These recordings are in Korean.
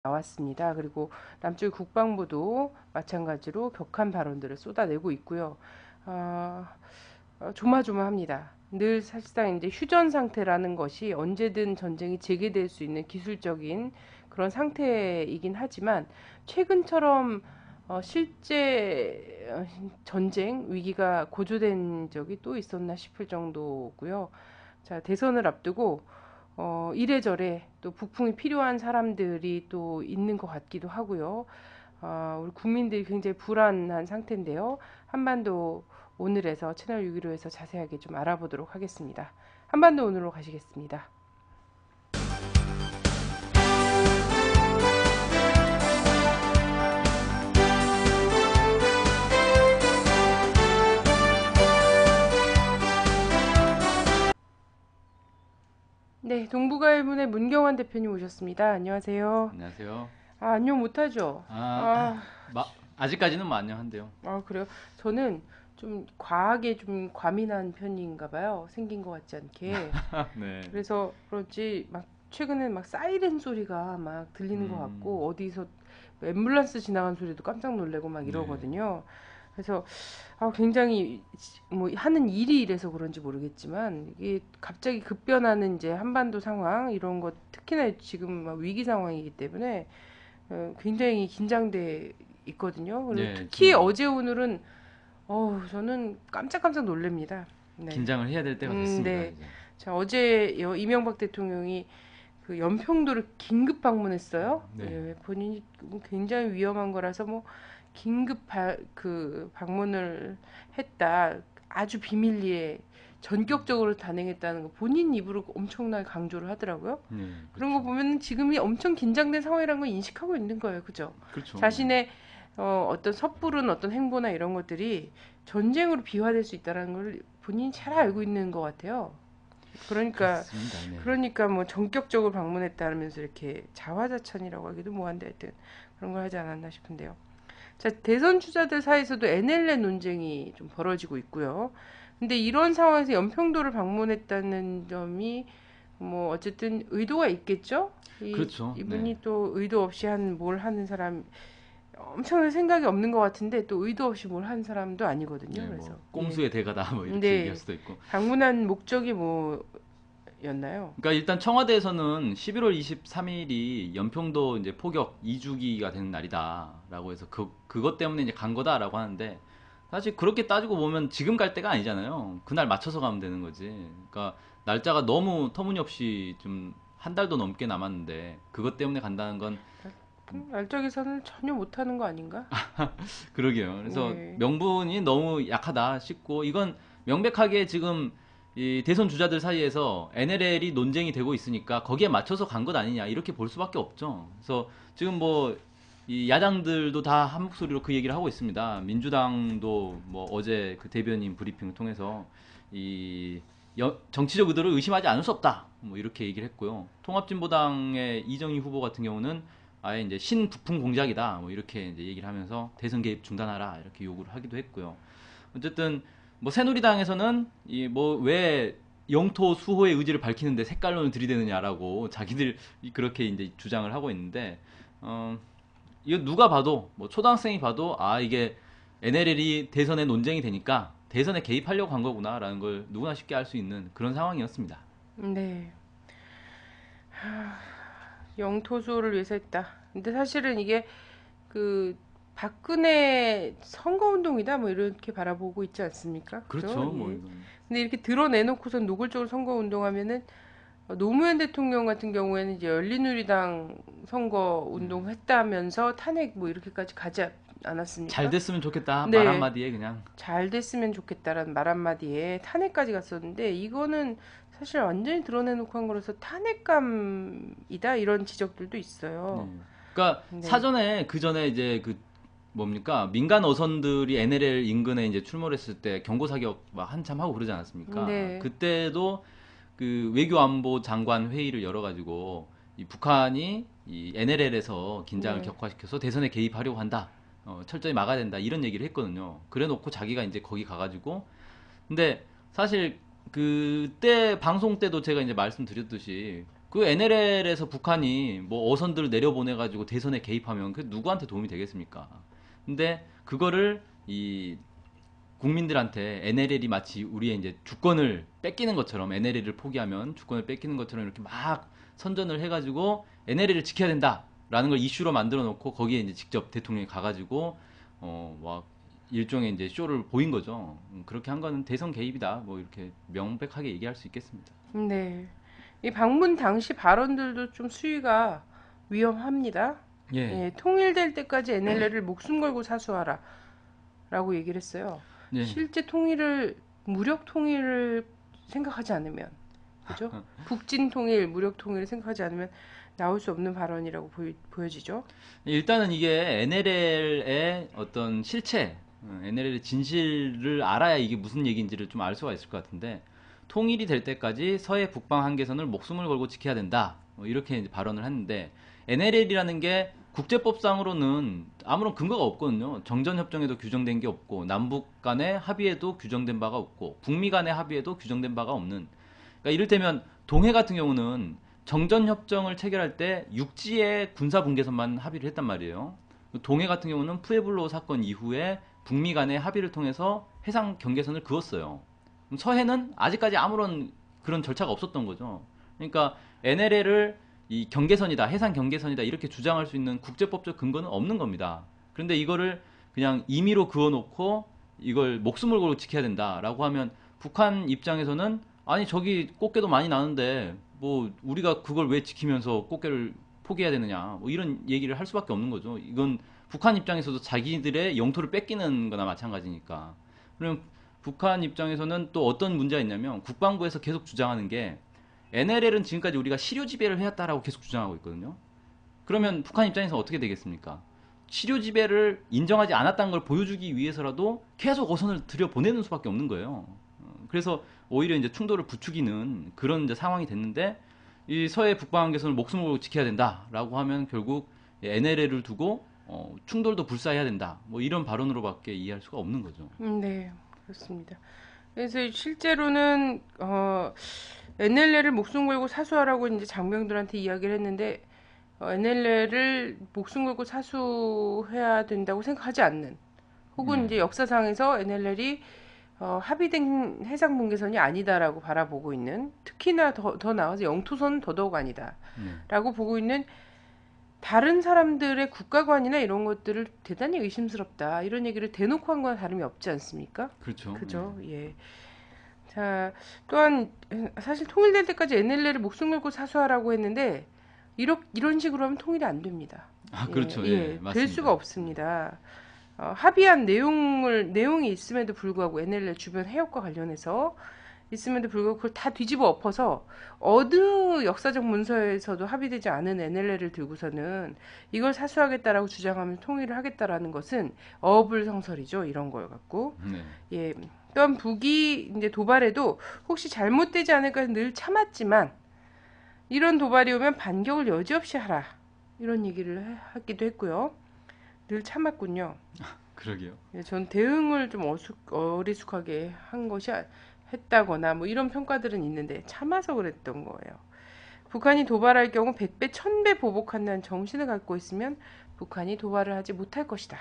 나왔습니다. 그리고 남쪽 국방부도 마찬가지로 격한 발언들을 쏟아내고 있고요. 어, 조마조마합니다. 늘 사실상 이제 휴전 상태라는 것이 언제든 전쟁이 재개될 수 있는 기술적인 그런 상태이긴 하지만 최근처럼 실제 전쟁 위기가 고조된 적이 또 있었나 싶을 정도고요. 자, 대선을 앞두고 이래저래 또 북풍이 필요한 사람들이 또 있는 것 같기도 하고요. 우리 국민들이 굉장히 불안한 상태인데요. 한반도 오늘에서 채널 615에서 자세하게 좀 알아보도록 하겠습니다. 한반도 오늘로 가시겠습니다. 네, 동부가일문의 문경환 대표님 오셨습니다. 안녕하세요. 안녕하세요. 안녕 못하죠? 아, 아, 마, 아직까지는 안녕한데요. 그래요? 저는 좀 과하게 좀 과민한 편인가 봐요. 생긴 것 같지 않게. 네. 그래서 그런지 막 최근에 막 사이렌 소리가 막 들리는 것 음, 같고 어디서 앰뷸런스 지나간 소리도 깜짝 놀래고 막 네. 이러거든요. 그래서 굉장히 뭐 하는 일이 이래서 그런지 모르겠지만 이게 갑자기 급변하는 이제 한반도 상황 이런 것 특히나 지금 막 위기 상황이기 때문에 굉장히 긴장돼 있거든요. 그리고 네, 특히 지금 어제 오늘은 저는 깜짝깜짝 놀랍니다. 네. 긴장을 해야 될 때가 됐습니다, 네. 이제. 자, 어제 이명박 대통령이 그 연평도를 긴급 방문했어요. 네. 예, 본인이 굉장히 위험한 거라서 뭐 긴급 그 방문을 했다. 아주 비밀리에 전격적으로 단행했다는 거 본인 입으로 엄청나게 강조를 하더라고요. 네, 그런 거 그렇죠. 보면 지금이 엄청 긴장된 상황이라는 걸 인식하고 있는 거예요. 그죠? 그렇죠. 네. 자신의 어떤 섣부른 어떤 행보나 이런 것들이 전쟁으로 비화될 수 있다는 걸 본인이 잘 알고 있는 것 같아요. 그러니까 그렇습니다. 네. 그러니까 뭐 전격적으로 방문했다면서 이렇게 자화자찬이라고 하기도 뭐한데 하여튼 그런 걸 하지 않았나 싶은데요. 자, 대선 주자들 사이에서도 NLL 논쟁이 좀 벌어지고 있고요. 근데 이런 상황에서 연평도를 방문했다는 점이 뭐 어쨌든 의도가 있겠죠? 그렇죠. 네. 이분이 또 의도 없이 한 뭘 하는 사람 엄청난 생각이 없는 것 같은데 또 의도 없이 뭘 한 사람도 아니거든요. 네, 그래서 뭐 예. 꼼수의 대가다 뭐 이렇게 얘기할 근데 수도 있고. 방문한 목적이 뭐였나요? 그러니까 일단 청와대에서는 11월 23일이 연평도 이제 포격 2주기가 되는 날이다라고 해서 그것 때문에 이제 간 거다라고 하는데 사실 그렇게 따지고 보면 지금 갈 때가 아니잖아요. 그날 맞춰서 가면 되는 거지. 그러니까 날짜가 너무 터무니없이 좀 한 달도 넘게 남았는데 그것 때문에 간다는 건 날짜 계산을 전혀 못하는 거 아닌가? 그러게요. 그래서 예. 명분이 너무 약하다 싶고 이건 명백하게 지금 이 대선 주자들 사이에서 NLL이 논쟁이 되고 있으니까 거기에 맞춰서 간 것 아니냐 이렇게 볼 수밖에 없죠. 그래서 지금 뭐 이 야당들도 다 한 목소리로 그 얘기를 하고 있습니다. 민주당도 뭐 어제 그 대변인 브리핑을 통해서 이 정치적 의도를 의심하지 않을 수 없다. 뭐 이렇게 얘기를 했고요. 통합진보당의 이정희 후보 같은 경우는 아예 이제 신부품 공작이다. 뭐 이렇게 이제 얘기를 하면서 대선 개입 중단하라 이렇게 요구를 하기도 했고요. 어쨌든 뭐 새누리당에서는 이 뭐 왜 영토 수호의 의지를 밝히는데 색깔론을 들이대느냐라고 자기들 그렇게 이제 주장을 하고 있는데 이거 누가 봐도 뭐 초등학생이 봐도 아 이게 NLL이 대선에 논쟁이 되니까 대선에 개입하려고 한 거구나라는 걸 누구나 쉽게 알 수 있는 그런 상황이었습니다. 네. 영토수호를 위해서 했다. 근데 사실은 이게 그 박근혜 선거운동이다 뭐 이렇게 바라보고 있지 않습니까? 그죠? 그렇죠. 뭐 예. 이건 근데 이렇게 드러내놓고서 노골적으로 선거운동하면은 노무현 대통령 같은 경우에는 이제 열린우리당 선거운동 했다면서 탄핵 뭐 이렇게까지 가지 잘 않았습니까? 됐으면 좋겠다 말 네. 한마디에 그냥 잘 됐으면 좋겠다라는 말 한마디에 탄핵까지 갔었는데 이거는 사실 완전히 드러내놓고 한 거라서 탄핵감이다 이런 지적들도 있어요. 네. 그러니까 네, 사전에 그 전에 이제 그 뭡니까 민간 어선들이 NLL 인근에 이제 출몰했을 때 경고 사격 막 한참 하고 그러지 않았습니까? 네, 그때도 그 외교안보 장관 회의를 열어가지고 이 북한이 이 NLL에서 긴장을 네. 격화시켜서 대선에 개입하려고 한다. 철저히 막아야 된다. 이런 얘기를 했거든요. 그래놓고 자기가 이제 거기 가가지고 근데 사실 그때 방송 때도 제가 이제 말씀드렸듯이 그 NLL에서 북한이 뭐 어선들을 내려보내가지고 대선에 개입하면 그 누구한테 도움이 되겠습니까? 근데 그거를 이 국민들한테 NLL이 마치 우리의 이제 주권을 뺏기는 것처럼 NLL을 포기하면 주권을 뺏기는 것처럼 이렇게 막 선전을 해가지고 NLL을 지켜야 된다라는 걸 이슈로 만들어 놓고 거기에 이제 직접 대통령이 가가지고 막 일종의 이제 쇼를 보인 거죠. 그렇게 한 거는 대선 개입이다. 뭐 이렇게 명백하게 얘기할 수 있겠습니다. 네. 이 방문 당시 발언들도 좀 수위가 위험합니다. 예, 예, 통일될 때까지 NLL을 목숨 걸고 사수하라 라고 얘기를 했어요. 예, 실제 통일을, 무력 통일을 생각하지 않으면, 그죠? 북진 통일, 무력 통일을 생각하지 않으면 나올 수 없는 발언이라고 보여지죠. 일단은 이게 NLL의 어떤 실체, NLL의 진실을 알아야 이게 무슨 얘기인지를 좀 알 수가 있을 것 같은데, 통일이 될 때까지 서해 북방 한계선을 목숨을 걸고 지켜야 된다. 뭐 이렇게 이제 발언을 했는데, NLL이라는 게 국제법상으로는 아무런 근거가 없거든요. 정전협정에도 규정된 게 없고, 남북 간의 합의에도 규정된 바가 없고, 북미 간의 합의에도 규정된 바가 없는. 그러니까 이를테면 동해 같은 경우는 정전협정을 체결할 때 육지의 군사분계선만 합의를 했단 말이에요. 동해 같은 경우는 푸에블로 사건 이후에 북미 간의 합의를 통해서 해상 경계선을 그었어요. 서해는 아직까지 아무런 그런 절차가 없었던 거죠. 그러니까 NLL을 이 경계선이다, 해상 경계선이다 이렇게 주장할 수 있는 국제법적 근거는 없는 겁니다. 그런데 이거를 그냥 임의로 그어놓고 이걸 목숨을 걸고 지켜야 된다라고 하면 북한 입장에서는 아니 저기 꽃게도 많이 나는데 뭐 우리가 그걸 왜 지키면서 꽃게를 포기해야 되느냐 뭐 이런 얘기를 할 수밖에 없는 거죠. 이건 북한 입장에서도 자기들의 영토를 뺏기는 거나 마찬가지니까. 그럼 북한 입장에서는 또 어떤 문제가 있냐면 국방부에서 계속 주장하는 게 NLL은 지금까지 우리가 실효 지배를 해왔다라고 계속 주장하고 있거든요. 그러면 북한 입장에서 어떻게 되겠습니까? 실효 지배를 인정하지 않았다는 걸 보여주기 위해서라도 계속 어선을 들여보내는 수밖에 없는 거예요. 그래서 오히려 이제 충돌을 부추기는 그런 이제 상황이 됐는데 이 서해 북방한계선을 목숨을 걸고 지켜야 된다라고 하면 결국 NLL을 두고 충돌도 불사해야 된다. 뭐 이런 발언으로밖에 이해할 수가 없는 거죠. 네, 그렇습니다. 그래서 실제로는 NLL을 목숨 걸고 사수하라고 이제 장병들한테 이야기를 했는데 NLL을 목숨 걸고 사수해야 된다고 생각하지 않는 혹은 네. 이제 역사상에서 NLL이 합의된 해상 분계선이 아니다라고 바라보고 있는 특히나 더 나아가서 영토선은 더더욱 네. 아니다라고 보고 있는 다른 사람들의 국가관이나 이런 것들을 대단히 의심스럽다 이런 얘기를 대놓고 한 건 다름이 없지 않습니까? 그렇죠. 네. 그죠? 예. 자, 또한 사실 통일될 때까지 NLL을 목숨 걸고 사수하라고 했는데 이런 식으로 하면 통일이 안 됩니다. 아, 예, 그렇죠. 예, 예, 될 수가 맞습니다. 없습니다. 합의한 내용이 있음에도 불구하고 NLL 주변 해역과 관련해서 있음에도 불구하고 그걸 다 뒤집어 엎어서 어느 역사적 문서에서도 합의되지 않은 NLL을 들고서는 이걸 사수하겠다라고 주장하면 통일을 하겠다라는 것은 어불성설이죠. 이런 걸 갖고. 네. 예. 또한 북이 이제 도발해도 혹시 잘못되지 않을까 늘 참았지만 이런 도발이 오면 반격을 여지없이 하라. 이런 얘기를 하기도 했고요. 늘 참았군요. 그러게요. 예, 전 대응을 좀 어리숙하게 한 것이 했다거나 뭐 이런 평가들은 있는데 참아서 그랬던 거예요. 북한이 도발할 경우 100배, 1000배 보복한다는 정신을 갖고 있으면 북한이 도발을 하지 못할 것이다.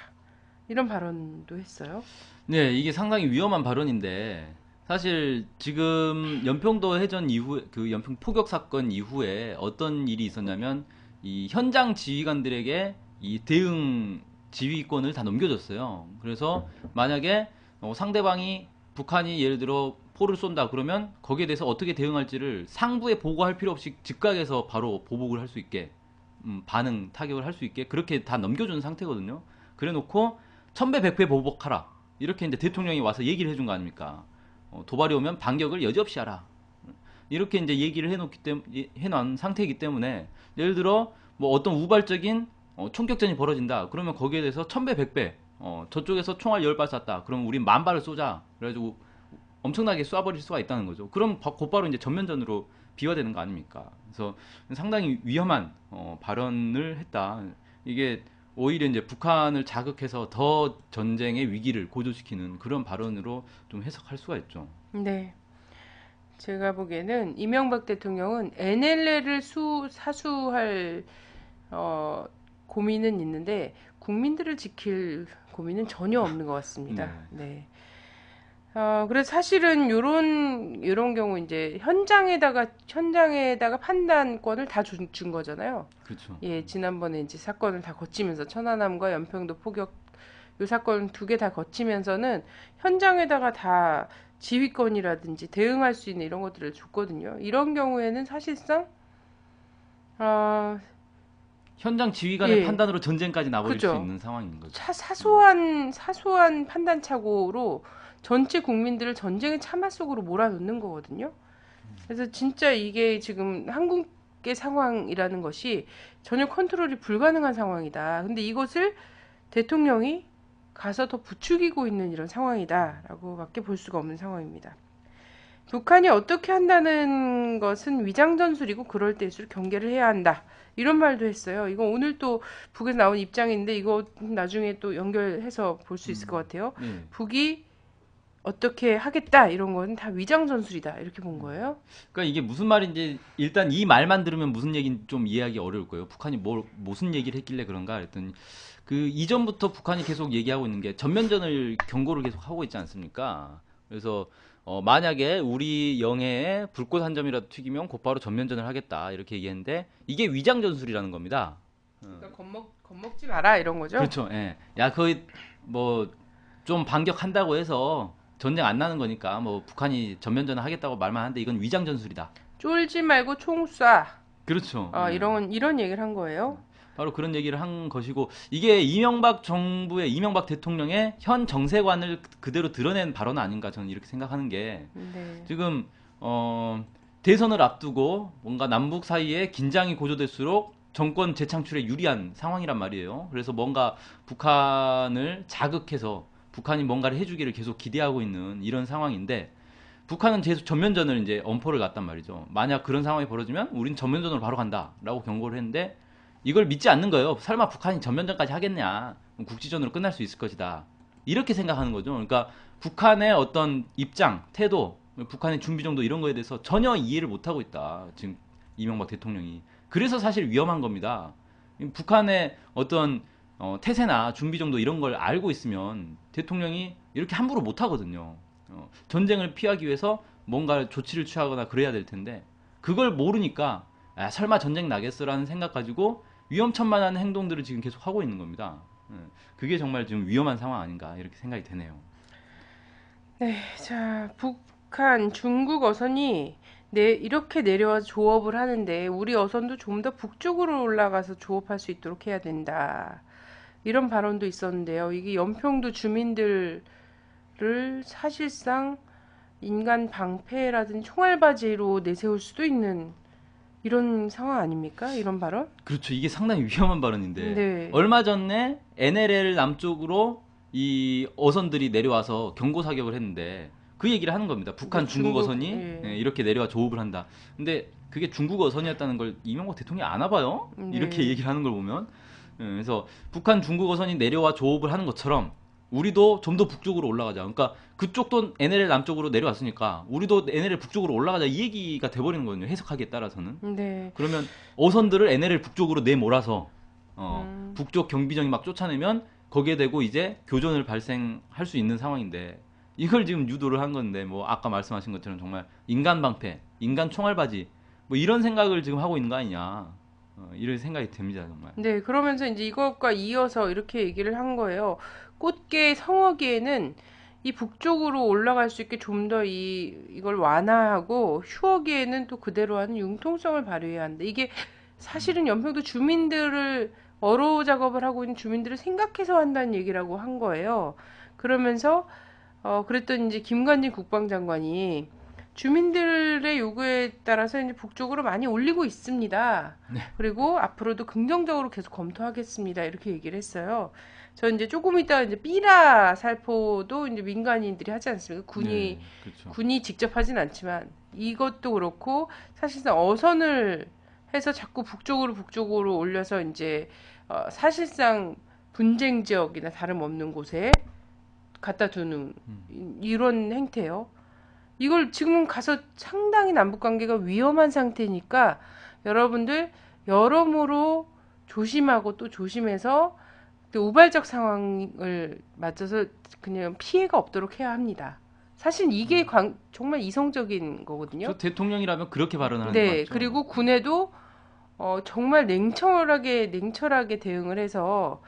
이런 발언도 했어요. 네, 이게 상당히 위험한 발언인데 사실 지금 연평도 해전 이후 그 연평 포격 사건 이후에 어떤 일이 있었냐면 이 현장 지휘관들에게 이 대응 지휘권을 다 넘겨줬어요. 그래서 만약에 상대방이 북한이 예를 들어 포를 쏜다 그러면 거기에 대해서 어떻게 대응할지를 상부에 보고할 필요 없이 즉각에서 바로 보복을 할 수 있게 반응 타격을 할 수 있게 그렇게 다 넘겨준 상태거든요. 그래놓고 천배 백배 보복하라 이렇게 이제 대통령이 와서 얘기를 해준 거 아닙니까? 도발이 오면 반격을 여지없이 하라. 이렇게 이제 얘기를 해놓은 상태이기 때문에 예를 들어 뭐 어떤 우발적인 총격전이 벌어진다. 그러면 거기에 대해서 천배 백배 저쪽에서 총알 10발 쐈다. 그럼 우린 10,000발을 쏘자. 그래가지고 엄청나게 쏴버릴 수가 있다는 거죠. 그럼 곧바로 이제 전면전으로 비화되는 거 아닙니까? 그래서 상당히 위험한 발언을 했다. 이게 오히려 이제 북한을 자극해서 더 전쟁의 위기를 고조시키는 그런 발언으로 좀 해석할 수가 있죠. 네. 제가 보기에는 이명박 대통령은 NLL을 사수할 어, 고민은 있는데 국민들을 지킬 고민은 전혀 없는 것 네. 같습니다. 네. 그래서 사실은 요런 경우 이제 현장에다가 판단권을 다 준 거잖아요. 그렇죠. 예, 지난번에 이제 사건을 다 거치면서 천안함과 연평도 포격 요 사건 두 개 다 거치면서는 현장에다가 다 지휘권이라든지 대응할 수 있는 이런 것들을 줬거든요. 이런 경우에는 사실상 어, 현장 지휘관의 예, 판단으로 전쟁까지 나버릴 수 그죠. 있는 상황인 거죠. 사소한 판단착오로 전체 국민들을 전쟁의 참화 속으로 몰아넣는 거거든요. 그래서 진짜 이게 지금 한국의 상황이라는 것이 전혀 컨트롤이 불가능한 상황이다. 근데 이것을 대통령이 가서 더 부추기고 있는 이런 상황이다라고밖에 볼 수가 없는 상황입니다. 북한이 어떻게 한다는 것은 위장전술이고 그럴 때일수록 경계를 해야 한다. 이런 말도 했어요. 이거 오늘 또 북에서 나온 입장인데 이거 나중에 또 연결해서 볼 수 있을 것 같아요. 네. 북이 어떻게 하겠다 이런 건 다 위장전술이다 이렇게 본 거예요. 그러니까 이게 무슨 말인지 일단 이 말만 들으면 무슨 얘기인지 좀 이해하기 어려울 거예요. 북한이 무슨 얘기를 했길래 그런가 했더니 그 이전부터 북한이 계속 얘기하고 있는 게 전면전을 경고를 계속 하고 있지 않습니까? 그래서 만약에 우리 영해에 불꽃 한 점이라도 튀기면 곧바로 전면전을 하겠다 이렇게 얘기했는데 이게 위장 전술이라는 겁니다. 그러니까 겁먹지 마라 이런 거죠. 그렇죠. 예. 야, 거의 뭐 좀 반격한다고 해서 전쟁 안 나는 거니까 뭐 북한이 전면전을 하겠다고 말만 하는데 이건 위장 전술이다. 쫄지 말고 총 쏴. 그렇죠. 예. 이런 얘기를 한 거예요. 바로 그런 얘기를 한 것이고 이게 이명박 정부의 이명박 대통령의 현 정세관을 그대로 드러낸 발언 아닌가 저는 이렇게 생각하는 게 네. 지금 대선을 앞두고 뭔가 남북 사이에 긴장이 고조될수록 정권 재창출에 유리한 상황이란 말이에요. 그래서 뭔가 북한을 자극해서 북한이 뭔가를 해주기를 계속 기대하고 있는 이런 상황인데 북한은 계속 전면전을 이제 엄포를 놨단 말이죠. 만약 그런 상황이 벌어지면 우린 전면전으로 바로 간다라고 경고를 했는데 이걸 믿지 않는 거예요. 설마 북한이 전면전까지 하겠냐? 국지전으로 끝날 수 있을 것이다. 이렇게 생각하는 거죠. 그러니까 북한의 어떤 입장, 태도, 북한의 준비 정도 이런 거에 대해서 전혀 이해를 못하고 있다. 지금 이명박 대통령이. 그래서 사실 위험한 겁니다. 북한의 어떤 태세나 준비 정도 이런 걸 알고 있으면 대통령이 이렇게 함부로 못하거든요. 전쟁을 피하기 위해서 뭔가 조치를 취하거나 그래야 될 텐데 그걸 모르니까 설마 전쟁 나겠어라는 생각 가지고 위험천만한 행동들을 지금 계속 하고 있는 겁니다. 그게 정말 지금 위험한 상황 아닌가 이렇게 생각이 되네요. 네, 자, 북한, 중국 어선이 이렇게 내려와 조업을 하는데 우리 어선도 좀 더 북쪽으로 올라가서 조업할 수 있도록 해야 된다. 이런 발언도 있었는데요. 이게 연평도 주민들을 사실상 인간 방패라든지 총알바지로 내세울 수도 있는 이런 상황 아닙니까? 이런 발언? 그렇죠. 이게 상당히 위험한 발언인데 네. 얼마 전에 NLL 남쪽으로 이 어선들이 내려와서 경고 사격을 했는데 그 얘기를 하는 겁니다. 북한 중국 어선이 예. 이렇게 내려와 조업을 한다. 근데 그게 중국 어선이었다는 걸 이명박 대통령이 아나 봐요. 네. 이렇게 얘기를 하는 걸 보면 그래서 북한 중국 어선이 내려와 조업을 하는 것처럼 우리도 좀 더 북쪽으로 올라가자. 그러니까 그쪽도 NLL 남쪽으로 내려왔으니까 우리도 NLL 북쪽으로 올라가자 이 얘기가 돼버리는 거거든요. 해석하기에 따라서는. 네. 그러면 어선들을 NLL 북쪽으로 내몰아서 음. 북쪽 경비정이 막 쫓아내면 거기에 대고 이제 교전을 발생할 수 있는 상황인데 이걸 지금 유도를 한 건데 뭐 아까 말씀하신 것처럼 정말 인간 방패, 인간 총알바지 뭐 이런 생각을 지금 하고 있는 거 아니냐 이런 생각이 듭니다 정말. 네, 그러면서 이제 이것과 이어서 이렇게 얘기를 한 거예요. 꽃게 성어기에는 이 북쪽으로 올라갈 수 있게 좀 더 이걸 완화하고 휴어기에는 또 그대로 하는 융통성을 발휘해야 한다. 이게 사실은 연평도 주민들을 어로 작업을 하고 있는 주민들을 생각해서 한다는 얘기라고 한 거예요. 그러면서 그랬더니 이제 김관진 국방장관이 주민들의 요구에 따라서 이제 북쪽으로 많이 올리고 있습니다. 네. 그리고 앞으로도 긍정적으로 계속 검토하겠습니다. 이렇게 얘기를 했어요. 저 이제 조금 이따 이제 삐라 살포도 이제 민간인들이 하지 않습니까? 네, 그렇죠. 군이 직접 하진 않지만 이것도 그렇고 사실상 어선을 해서 자꾸 북쪽으로 올려서 이제 사실상 분쟁 지역이나 다름없는 곳에 갖다 두는 이런 행태요. 이걸 지금 가서 상당히 남북 관계가 위험한 상태니까 여러분들 여러모로 조심하고 또 조심해서 또 우발적 상황을 맞춰서 그냥 피해가 없도록 해야 합니다. 사실 이게 정말 이성적인 거거든요. 저 대통령이라면 그렇게 발언하는 게 네, 맞죠. 그리고 군에도 정말 냉철하게 대응을 해서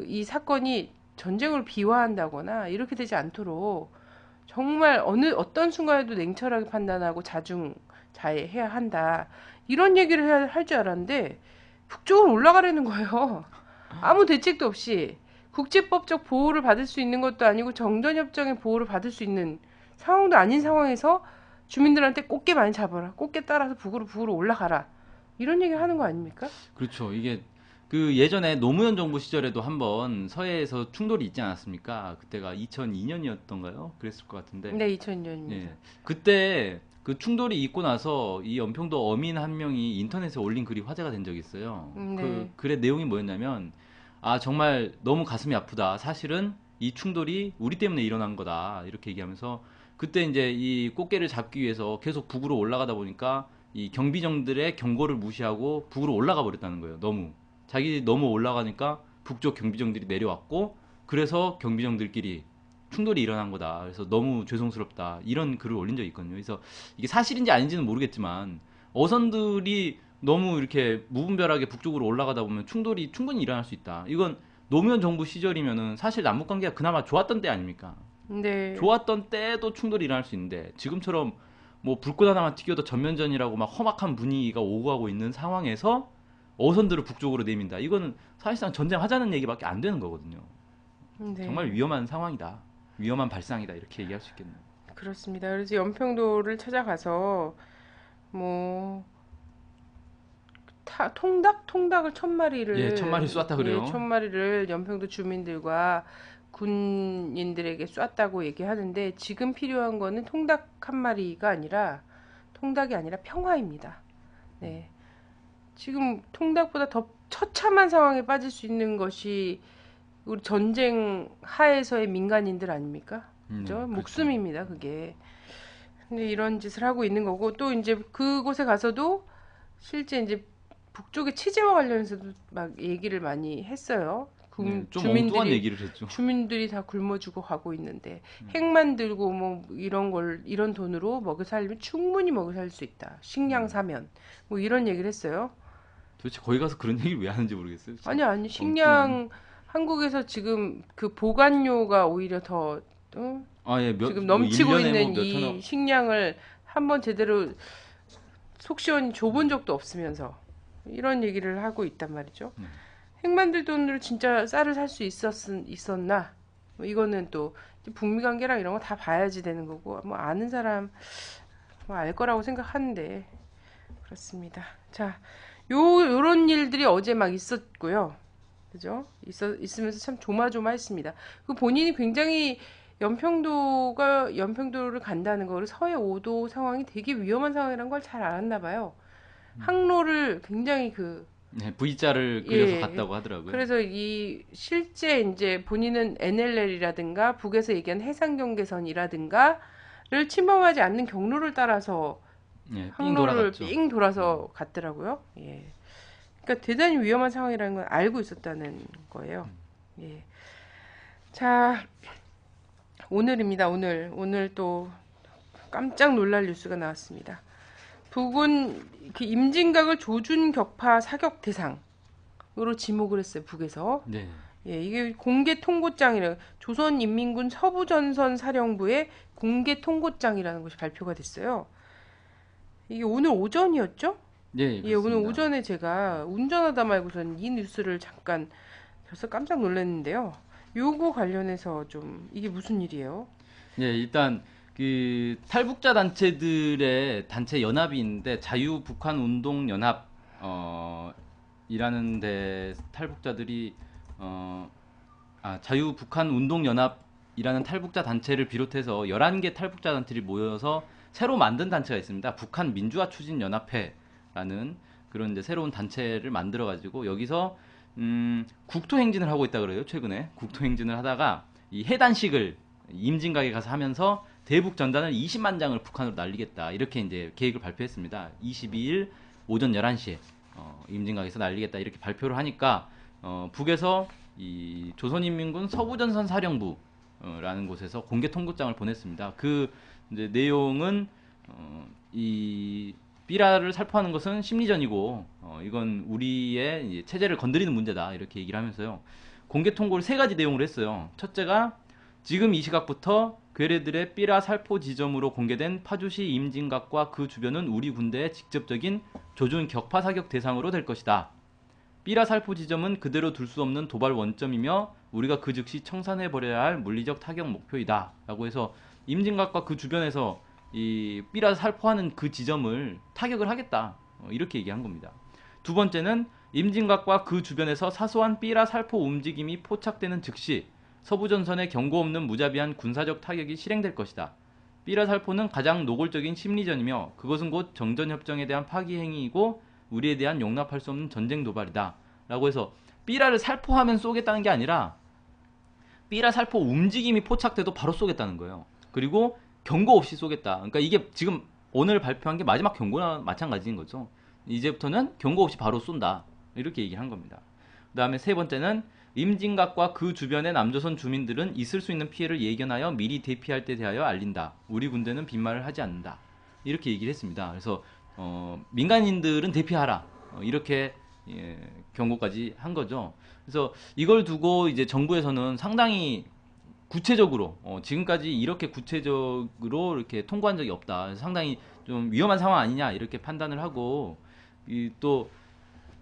이 사건이 전쟁을 비화한다거나 이렇게 되지 않도록 정말 어떤 순간에도 냉철하게 판단하고 자중자애해야 한다. 이런 얘기를 할 줄 알았는데 북쪽으로 올라가려는 거예요. 아무 대책도 없이 국제법적 보호를 받을 수 있는 것도 아니고 정전협정의 보호를 받을 수 있는 상황도 아닌 상황에서 주민들한테 꽃게 많이 잡아라. 꽃게 따라서 북으로 올라가라. 이런 얘기 하는 거 아닙니까? 그렇죠. 이게 그 예전에 노무현 정부 시절에도 한번 서해에서 충돌이 있지 않았습니까? 그때가 2002년이었던가요? 그랬을 것 같은데. 네, 2000년입니다. 예. 그때 그 충돌이 있고 나서 이 연평도 어민 한 명이 인터넷에 올린 글이 화제가 된 적이 있어요. 네. 그 글의 내용이 뭐였냐면, 아, 정말 너무 가슴이 아프다. 사실은 이 충돌이 우리 때문에 일어난 거다. 이렇게 얘기하면서 그때 이제 이 꽃게를 잡기 위해서 계속 북으로 올라가다 보니까 이 경비정들의 경고를 무시하고 북으로 올라가 버렸다는 거예요. 자기 너무 올라가니까 북쪽 경비정들이 내려왔고 그래서 경비정들끼리 충돌이 일어난 거다. 그래서 너무 죄송스럽다. 이런 글을 올린 적이 있거든요. 그래서 이게 사실인지 아닌지는 모르겠지만 어선들이 너무 이렇게 무분별하게 북쪽으로 올라가다 보면 충돌이 충분히 일어날 수 있다. 이건 노무현 정부 시절이면은 사실 남북 관계가 그나마 좋았던 때 아닙니까? 네. 좋았던 때도 충돌이 일어날 수 있는데 지금처럼 뭐 불꽃 하나만 튀겨도 전면전이라고 막 험악한 분위기가 오고 가고 있는 상황에서 어선들을 북쪽으로 내민다. 이거는 사실상 전쟁하자는 얘기밖에 안 되는 거거든요. 네. 정말 위험한 상황이다. 위험한 발상이다. 이렇게 얘기할 수 있겠네요. 그렇습니다. 그래서 연평도를 찾아가서 뭐 통닭을 1000마리를 예, 1000마리 쐈다 그래요. 예, 1000마리를 연평도 주민들과 군인들에게 쐈다고 얘기하는데 지금 필요한 거는 통닭 한 마리가 아니라 통닭이 아니라 평화입니다. 네. 지금 통닭보다 더 처참한 상황에 빠질 수 있는 것이 우리 전쟁 하에서의 민간인들 아닙니까? 그죠? 그렇죠. 목숨입니다, 그게. 근데 이런 짓을 하고 있는 거고 또 이제 그곳에 가서도 실제 이제 북쪽의 체제와 관련해서도 막 얘기를 많이 했어요. 네, 좀 엉뚱한 얘기를 했죠. 주민들이 다 굶어 죽어 가고 있는데 핵만 들고 뭐 이런 돈으로 먹여 살리면 충분히 먹여 살 수 있다. 식량 사면 뭐 이런 얘기를 했어요. 도대체 거기 가서 그런 얘기를 왜 하는지 모르겠어요. 아니 식량 엉뚱한. 한국에서 지금 그 보관료가 오히려 더 아, 예, 지금 뭐 넘치고 1년에 있는 뭐 몇 이 천억. 식량을 한번 제대로 속 시원히 줘본 적도 없으면서 이런 얘기를 하고 있단 말이죠. 핵 만들 돈으로 진짜 쌀을 살 수 있었나? 뭐 이거는 또 북미 관계랑 이런 거 다 봐야지 되는 거고 뭐 아는 사람 뭐 알 거라고 생각하는데 그렇습니다. 자, 요런 일들이 어제 막 있었고요. 그죠? 있으면서 참 조마조마했습니다. 그 본인이 굉장히 연평도를 간다는 거를 서해 5도 상황이 되게 위험한 상황이라는 걸 잘 알았나 봐요. 항로를 굉장히 네, V자를 그려서 예, 갔다고 하더라고요. 그래서 이 실제 이제 본인은 NLL이라든가 북에서 얘기한 해상 경계선이라든가를 침범하지 않는 경로를 따라서 예, 삥 항로를 돌아갔죠. 삥 돌아서 갔더라고요. 예. 그러니까 대단히 위험한 상황이라는 걸 알고 있었다는 거예요. 예. 자, 오늘입니다. 오늘 또 깜짝 놀랄 뉴스가 나왔습니다. 북은 그 임진각을 조준격파 사격 대상으로 지목을 했어요. 북에서. 네. 예, 이게 공개 통고장이래요. 조선인민군 서부전선 사령부의 공개 통고장이라는 것이 발표가 됐어요. 이게 오늘 오전이었죠? 네, 예, 오늘 그렇습니다. 오전에 제가 운전하다 말고선 이 뉴스를 잠깐 벌써 깜짝 놀랐는데요. 요거 관련해서 좀 이게 무슨 일이에요? 예, 일단 그 탈북자 단체들의 단체 연합이 있는데 자유북한운동연합 이라는 데 탈북자들이 자유북한운동연합이라는 탈북자 단체를 비롯해서 11개 탈북자 단체를 모여서 새로 만든 단체가 있습니다. 북한 민주화 추진 연합회라는 그런 이제 새로운 단체를 만들어 가지고 여기서 국토 행진을 하고 있다 그래요. 최근에 국토 행진을 하다가 이 해단식을 임진각에 가서 하면서 대북 전단을 20만 장을 북한으로 날리겠다. 이렇게 이제 계획을 발표했습니다. 22일 오전 11시에 임진각에서 날리겠다. 이렇게 발표를 하니까 북에서 이 조선인민군 서부전선 사령부라는 곳에서 공개 통보장을 보냈습니다. 그 이제 내용은 이 삐라를 살포하는 것은 심리전이고 이건 우리의 이제 체제를 건드리는 문제다. 이렇게 얘기를 하면서요. 공개 통보를 세 가지 내용으로 했어요. 첫째가 지금 이 시각부터 괴뢰들의 삐라 살포 지점으로 공개된 파주시 임진각과 그 주변은 우리 군대의 직접적인 조준 격파 사격 대상으로 될 것이다. 삐라 살포 지점은 그대로 둘 수 없는 도발 원점이며 우리가 그 즉시 청산해버려야 할 물리적 타격 목표이다. 라고 해서 임진각과 그 주변에서 이 삐라 살포하는 그 지점을 타격을 하겠다. 이렇게 얘기한 겁니다. 두 번째는 임진각과 그 주변에서 사소한 삐라 살포 움직임이 포착되는 즉시 서부전선에 경고 없는 무자비한 군사적 타격이 실행될 것이다. 삐라 살포는 가장 노골적인 심리전이며 그것은 곧 정전협정에 대한 파기 행위이고 우리에 대한 용납할 수 없는 전쟁 도발이다. 라고 해서 삐라를 살포하면 쏘겠다는 게 아니라 삐라 살포 움직임이 포착돼도 바로 쏘겠다는 거예요. 그리고 경고 없이 쏘겠다. 그러니까 이게 지금 오늘 발표한 게 마지막 경고나 마찬가지인 거죠. 이제부터는 경고 없이 바로 쏜다. 이렇게 얘기를 한 겁니다. 그 다음에 세 번째는 임진각과 그 주변의 남조선 주민들은 있을 수 있는 피해를 예견하여 미리 대피할 때 대하여 알린다. 우리 군대는 빈말을 하지 않는다. 이렇게 얘기를 했습니다. 그래서 민간인들은 대피하라. 이렇게 경고까지 한 거죠. 그래서 이걸 두고 이제 정부에서는 상당히 구체적으로 지금까지 이렇게 구체적으로 이렇게 통보한 적이 없다. 상당히 좀 위험한 상황 아니냐 이렇게 판단을 하고 또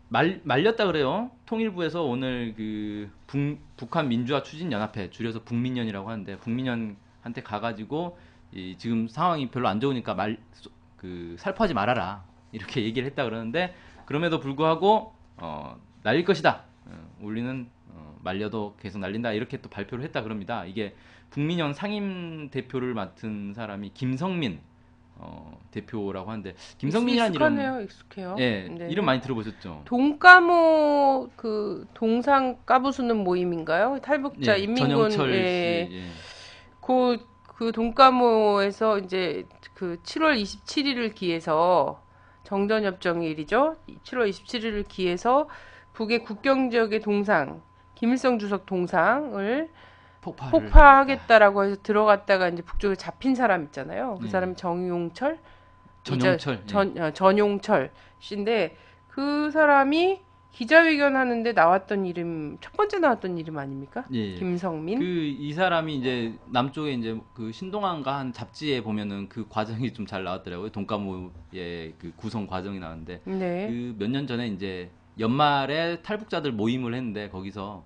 말렸다 그래요. 통일부에서 오늘 그 북한 민주화 추진 연합회 줄여서 북민연이라고 하는데 북민연한테 가가지고 지금 상황이 별로 안 좋으니까 살포하지 말아라 이렇게 얘기를 했다 그러는데 그럼에도 불구하고 날릴 것이다. 우리는 말려도 계속 날린다 이렇게 또 발표를 했다 그럽니다. 이게 북민연 상임 대표를 맡은 사람이 김성민 대표라고 하는데 김성민이라는 이름 익숙해요. 예, 네. 이름 많이 들어보셨죠? 동까모 그 동상 까부수는 모임인가요? 탈북자 예, 인민군 전영철 씨. 예. 그 동까모에서 이제 그 7월 27일을 기해서 정전협정일이죠. 7월 27일을 기해서 북의 국경 지역의 동상 김일성 주석 동상을 폭파하겠다라고 해서 들어갔다가 이제 북쪽에 잡힌 사람 있잖아요. 그 사람이 전용철 씨인데 그 사람이 기자회견 하는데 나왔던 이름 첫 번째 나왔던 이름 아닙니까? 예. 김성민. 이 사람이 이제 남쪽에 이제 그 신동아인가 한 잡지에 보면은 그 과정이 좀 잘 나왔더라고요. 동까모의 그 구성 과정이 나왔는데 네. 그 몇 년 전에 이제 연말에 탈북자들 모임을 했는데 거기서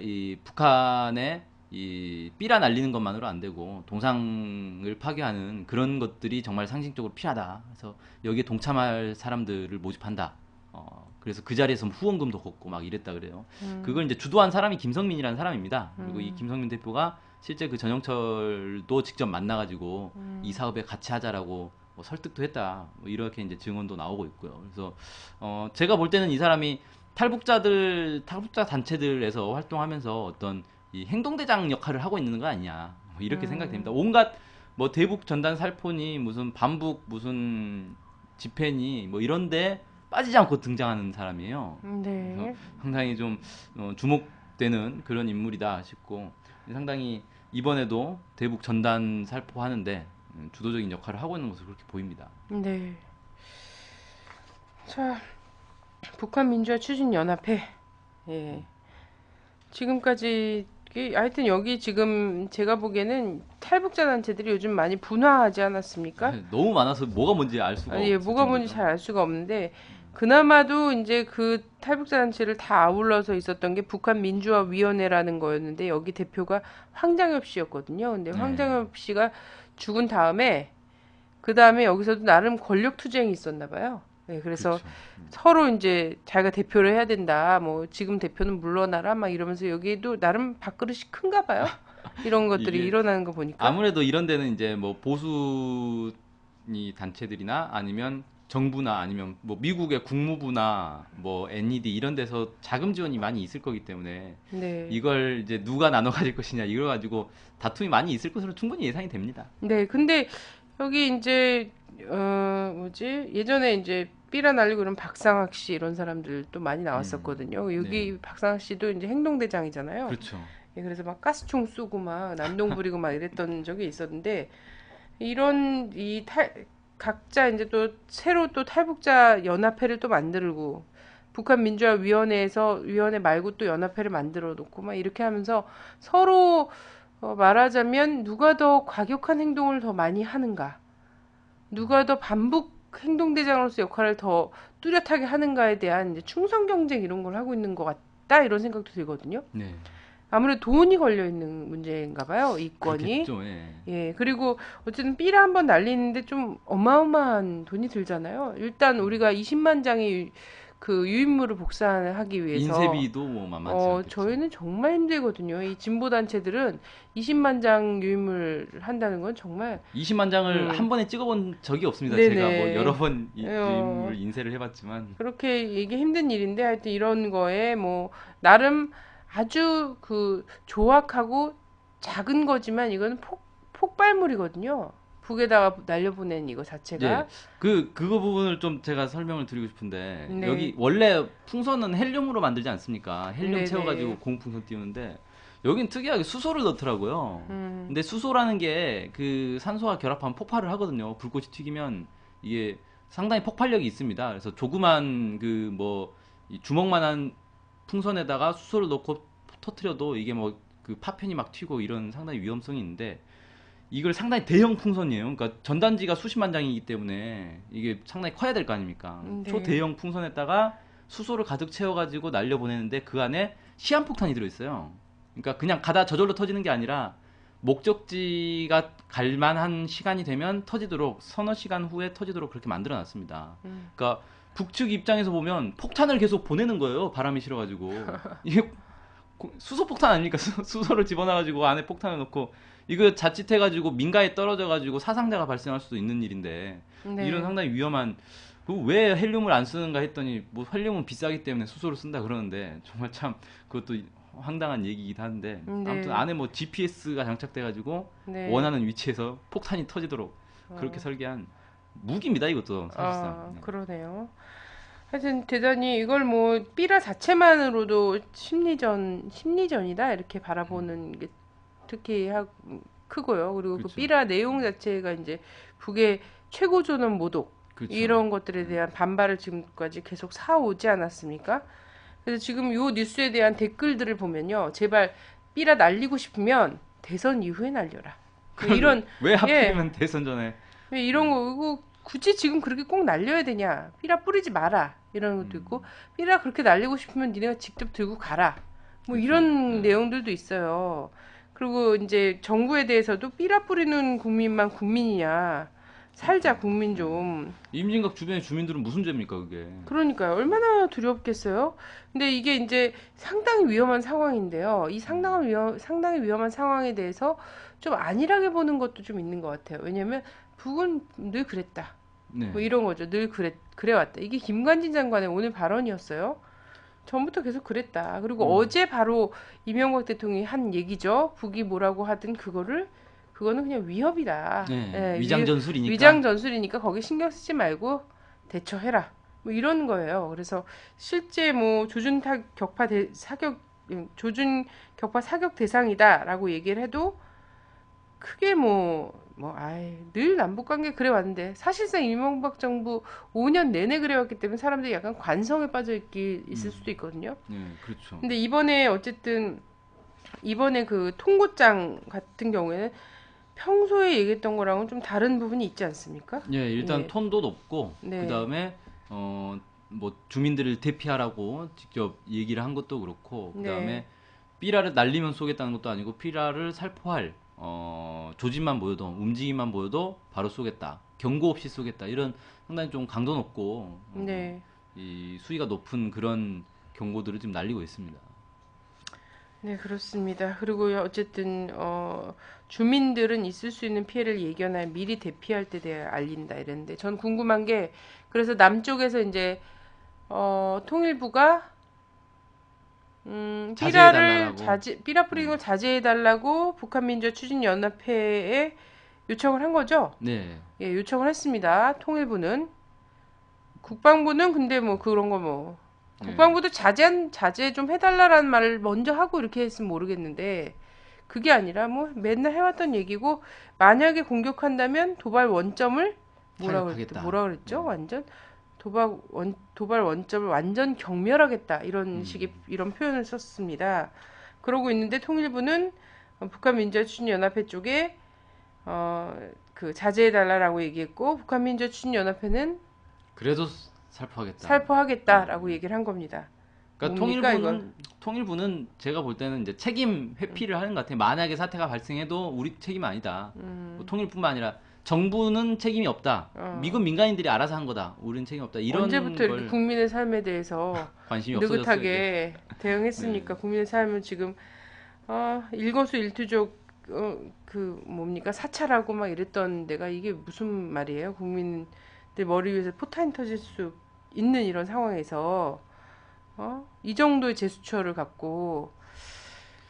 이 북한의 이 삐라 날리는 것만으로 안 되고 동상을 파괴하는 그런 것들이 정말 상징적으로 필요하다. 그래서 여기에 동참할 사람들을 모집한다. 그래서 그 자리에서 후원금도 걷고 막 이랬다 그래요. 그걸 이제 주도한 사람이 김성민이라는 사람입니다. 그리고 이 김성민 대표가 실제 그 전영철도 직접 만나가지고 이 사업에 같이 하자라고 뭐 설득도 했다. 뭐 이렇게 이제 증언도 나오고 있고요. 그래서 제가 볼 때는 이 사람이 탈북자 단체들에서 활동하면서 어떤 이 행동대장 역할을 하고 있는 거 아니냐 뭐 이렇게 생각됩니다. 온갖 뭐 대북 전단 살포니 무슨 반북 무슨 집회니 뭐 이런데 빠지지 않고 등장하는 사람이에요. 네. 그래서 상당히 좀 주목되는 그런 인물이다 싶고 상당히 이번에도 대북 전단 살포하는데 주도적인 역할을 하고 있는 것으로 그렇게 보입니다. 네. 자, 북한 민주화 추진 연합회. 예. 지금까지 하여튼 여기 지금 제가 보기에는 탈북자 단체들이 요즘 많이 분화하지 않았습니까? 너무 많아서 뭐가 뭔지 알 수가 없어요. 예, 뭐가 뭔지 잘 알 수가 없는데 그나마도 이제 그 탈북자 단체를 다 아울러서 있었던 게 북한 민주화 위원회라는 거였는데 여기 대표가 황장엽 씨였거든요. 근데 황장엽 씨가 죽은 다음에 그 다음에 여기서도 나름 권력 투쟁이 있었나 봐요. 네, 그래서 그렇죠. 서로 이제 자기가 대표를 해야 된다. 뭐 지금 대표는 물러나라 막 이러면서 여기에도 나름 밥그릇이 큰가 봐요. 이런 것들이 이게 일어나는 거 보니까. 아무래도 이런 데는 이제 뭐 보수 단체들이나 아니면 정부나 아니면 뭐 미국의 국무부나 뭐 NED 이런 데서 자금 지원이 많이 있을 거기 때문에 네. 이걸 이제 누가 나눠 가질 것이냐 이걸 가지고 다툼이 많이 있을 것으로 충분히 예상이 됩니다. 네, 근데 여기 이제 뭐지? 예전에 이제 삐라 날리고 이런 박상학 씨 이런 사람들도 많이 나왔었거든요. 네. 여기 박상학 씨도 이제 행동대장이잖아요. 그렇죠. 예, 그래서 막 가스총 쏘고 막 난동 부리고 막 이랬던 적이 있었는데 이런 각자 이제 또 새로 또 탈북자 연합회를 또 만들고 북한 민주화 위원회에서 위원회 말고 또 연합회를 만들어 놓고 막 이렇게 하면서 서로 말하자면 누가 더 과격한 행동을 더 많이 하는가, 누가 더 반북 행동대장으로서 역할을 더 뚜렷하게 하는가에 대한 이제 충성 경쟁 이런 걸 하고 있는 것 같다 이런 생각도 들거든요. 네. 아무래도 돈이 걸려 있는 문제인가 봐요, 이권이. 그렇겠죠. 예. 예, 그리고 어쨌든 삐라 한번 날리는데 좀 어마어마한 돈이 들잖아요. 일단 우리가 20만 장의 그 유인물을 복사하기 위해서 인쇄비도 뭐 만만치 않겠죠. 저희는 정말 힘들거든요. 이 진보 단체들은 20만 장 유인물 한다는 건 정말 20만 장을 한 번에 찍어본 적이 없습니다. 네네. 제가 뭐 여러 번 어, 유인물 인쇄를 해봤지만 그렇게 이게 힘든 일인데 하여튼 이런 거에 뭐 나름 아주 그 조악하고 작은 거지만 이거는 폭발물이거든요. 북에다가 날려보낸 이거 자체가. 예, 그거 부분을 좀 제가 설명을 드리고 싶은데, 네. 여기 원래 풍선은 헬륨으로 만들지 않습니까? 헬륨 네네. 채워가지고 고무풍선 띄우는데, 여긴 특이하게 수소를 넣더라고요. 근데 수소라는 게 그 산소와 결합하면 폭발을 하거든요. 불꽃이 튀기면 이게 상당히 폭발력이 있습니다. 그래서 조그만 그 뭐 주먹만한 풍선에다가 수소를 넣고 터트려도 이게 뭐 그 파편이 막 튀고 이런 상당히 위험성이 있는데, 이걸 상당히 대형 풍선이에요. 그러니까 전단지가 수십만 장이기 때문에 이게 상당히 커야 될 거 아닙니까? 네. 초대형 풍선에다가 수소를 가득 채워가지고 날려보내는데 그 안에 시한폭탄이 들어있어요. 그러니까 그냥 가다 저절로 터지는 게 아니라 목적지가 갈 만한 시간이 되면 터지도록 서너 시간 후에 터지도록 그렇게 만들어놨습니다. 그러니까 북측 입장에서 보면 폭탄을 계속 보내는 거예요. 바람이 싫어가지고. 이게 수소폭탄 아닙니까? 수소를 집어넣어가지고 안에 폭탄을 넣고 이거 자칫해가지고 민가에 떨어져가지고 사상자가 발생할 수도 있는 일인데 네. 이런 상당히 위험한 왜 헬륨을 안 쓰는가 했더니 뭐 헬륨은 비싸기 때문에 수소를 쓴다 그러는데 정말 참 그것도 황당한 얘기이기도 한데 네. 아무튼 안에 뭐 GPS가 장착돼가지고 네. 원하는 위치에서 폭탄이 터지도록 그렇게 설계한 무기입니다 이것도 사실상. 네. 그러네요. 하여튼 대단히 이걸 뭐 삐라 자체만으로도 심리전이다 이렇게 바라보는 게 특히 크고요. 그리고 그 그렇죠. 삐라 내용 자체가 이제 북의 최고 존엄 모독 그렇죠. 이런 것들에 대한 반발을 지금까지 계속 사오지 않았습니까? 그래서 지금 요 뉴스에 대한 댓글들을 보면요. 제발 삐라 날리고 싶으면 대선 이후에 날려라. 이런 왜 하필이면 대선 전에 왜 이런 거 이거 굳이 지금 그렇게 꼭 날려야 되냐? 삐라 뿌리지 마라. 이런 것도 있고 삐라 그렇게 날리고 싶으면 니네가 직접 들고 가라. 뭐 이런 내용들도 있어요. 그리고 이제 정부에 대해서도 삐라 뿌리는 국민만 국민이냐. 살자 국민 좀. 임진각 주변의 주민들은 무슨 죄입니까 그게? 그러니까요. 얼마나 두렵겠어요? 근데 이게 이제 상당히 위험한 상황인데요. 이 상당히 위험한 상황에 대해서 좀 안일하게 보는 것도 좀 있는 것 같아요. 왜냐면 북은 늘 그랬다. 네. 뭐 이런 거죠. 늘 그래왔다. 이게 김관진 장관의 오늘 발언이었어요. 전부터 계속 그랬다. 그리고 어제 바로 이명박 대통령이 한 얘기죠. 북이 뭐라고 하든 그거는 그냥 위협이다. 네, 예, 위장 전술이니까. 위장 전술이니까 거기 신경 쓰지 말고 대처해라. 뭐 이런 거예요. 그래서 실제 뭐 조준 격파 사격 대상이다라고 얘기를 해도 크게 늘 남북 관계 그래 왔는데 사실상 이명박 정부 5년 내내 그래 왔기 때문에 사람들이 약간 관성에 빠져 있을 수도 있거든요. 네, 그렇죠. 근데 이번에 그 통고장 같은 경우에는 평소에 얘기했던 거랑은 좀 다른 부분이 있지 않습니까? 예, 일단 예. 톤도 높고 네. 그다음에 뭐 주민들을 대피하라고 직접 얘기를 한 것도 그렇고 그다음에 네. 삐라를 날리면 쏘겠다는 것도 아니고 삐라를 살포할 조짐만 보여도 움직임만 보여도 바로 쏘겠다. 경고 없이 쏘겠다. 이런 상당히 좀 강도 높고 네. 이 수위가 높은 그런 경고들을 지금 날리고 있습니다. 네, 그렇습니다. 그리고 어쨌든 주민들은 있을 수 있는 피해를 예견하여 미리 대피할 때 대해 알린다 이랬는데 전 궁금한 게 그래서 남쪽에서 이제 통일부가 자제해달라고. 삐라 뿌리는 걸 네. 자제해달라고 북한민주추진연합회에 요청을 한 거죠. 네. 예, 요청을 했습니다. 통일부는. 국방부는 근데 뭐 그런 거 뭐. 네. 국방부도 자제 좀 해달라라는 말을 먼저 하고 이렇게 했으면 모르겠는데, 그게 아니라 뭐 맨날 해왔던 얘기고, 만약에 공격한다면 도발 원점을 타격하겠다. 뭐라 네. 그랬죠? 완전? 도발 원점을 완전 경멸하겠다. 음. 이런 표현을 썼습니다. 그러고 있는데 통일부는 북한민주주의연합회 쪽에 그 자제해달라라고 얘기했고 북한민주주의연합회는 그래도 살포하겠다. 살포하겠다라고 얘기를 한 겁니다. 그러니까 뭡니까 이거? 통일부는 제가 볼 때는 이제 책임 회피를 하는 것 같아요. 만약에 사태가 발생해도 우리 책임 아니다. 뭐 통일뿐만 아니라 정부는 책임이 없다. 어, 미군 민간인들이 알아서 한 거다. 우리는 책임 없다. 언제부터 이런 이렇게 걸 국민의 삶에 대해서 관심이 없어졌어요, 이제. 느긋하게 네. 대응했습니까? 국민의 삶은 지금 일거수일투족 그 뭡니까 사찰하고 막 이랬던 데가 이게 무슨 말이에요? 국민들 머리 위에서 포탄이 터질 수 있는 이런 상황에서 이 정도의 제스처를 갖고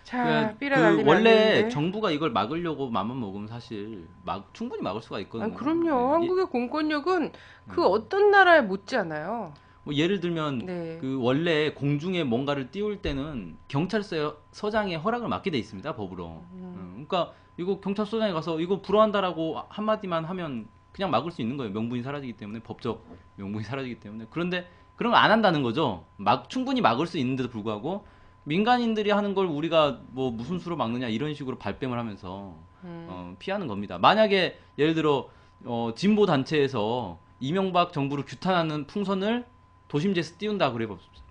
자 삐라 날리면 안 원래 되는데. 정부가 이걸 막으려고 맘만 먹으면 사실 충분히 막을 수가 아 있거든요. 그럼요. 예, 한국의 공권력은 그 음. 어떤 나라에 못지 않아요. 뭐 예를 들면 네. 그 원래 공중에 뭔가를 띄울 때는 경찰서장의 허락을 받게 돼 있습니다, 법으로. 그러니까 이거 경찰서장에 가서 이거 불허한다라고 한마디만 하면 그냥 막을 수 있는 거예요. 명분이 사라지기 때문에 법적 명분이 사라지기 때문에. 그런데 그런 거 안 한다는 거죠. 충분히 막을 수 있는데도 불구하고 민간인들이 하는 걸 우리가 뭐 무슨 수로 막느냐 이런 식으로 발뺌을 하면서 피하는 겁니다. 만약에 예를 들어 진보 단체에서 이명박 정부를 규탄하는 풍선을 도심지에서 띄운다 그래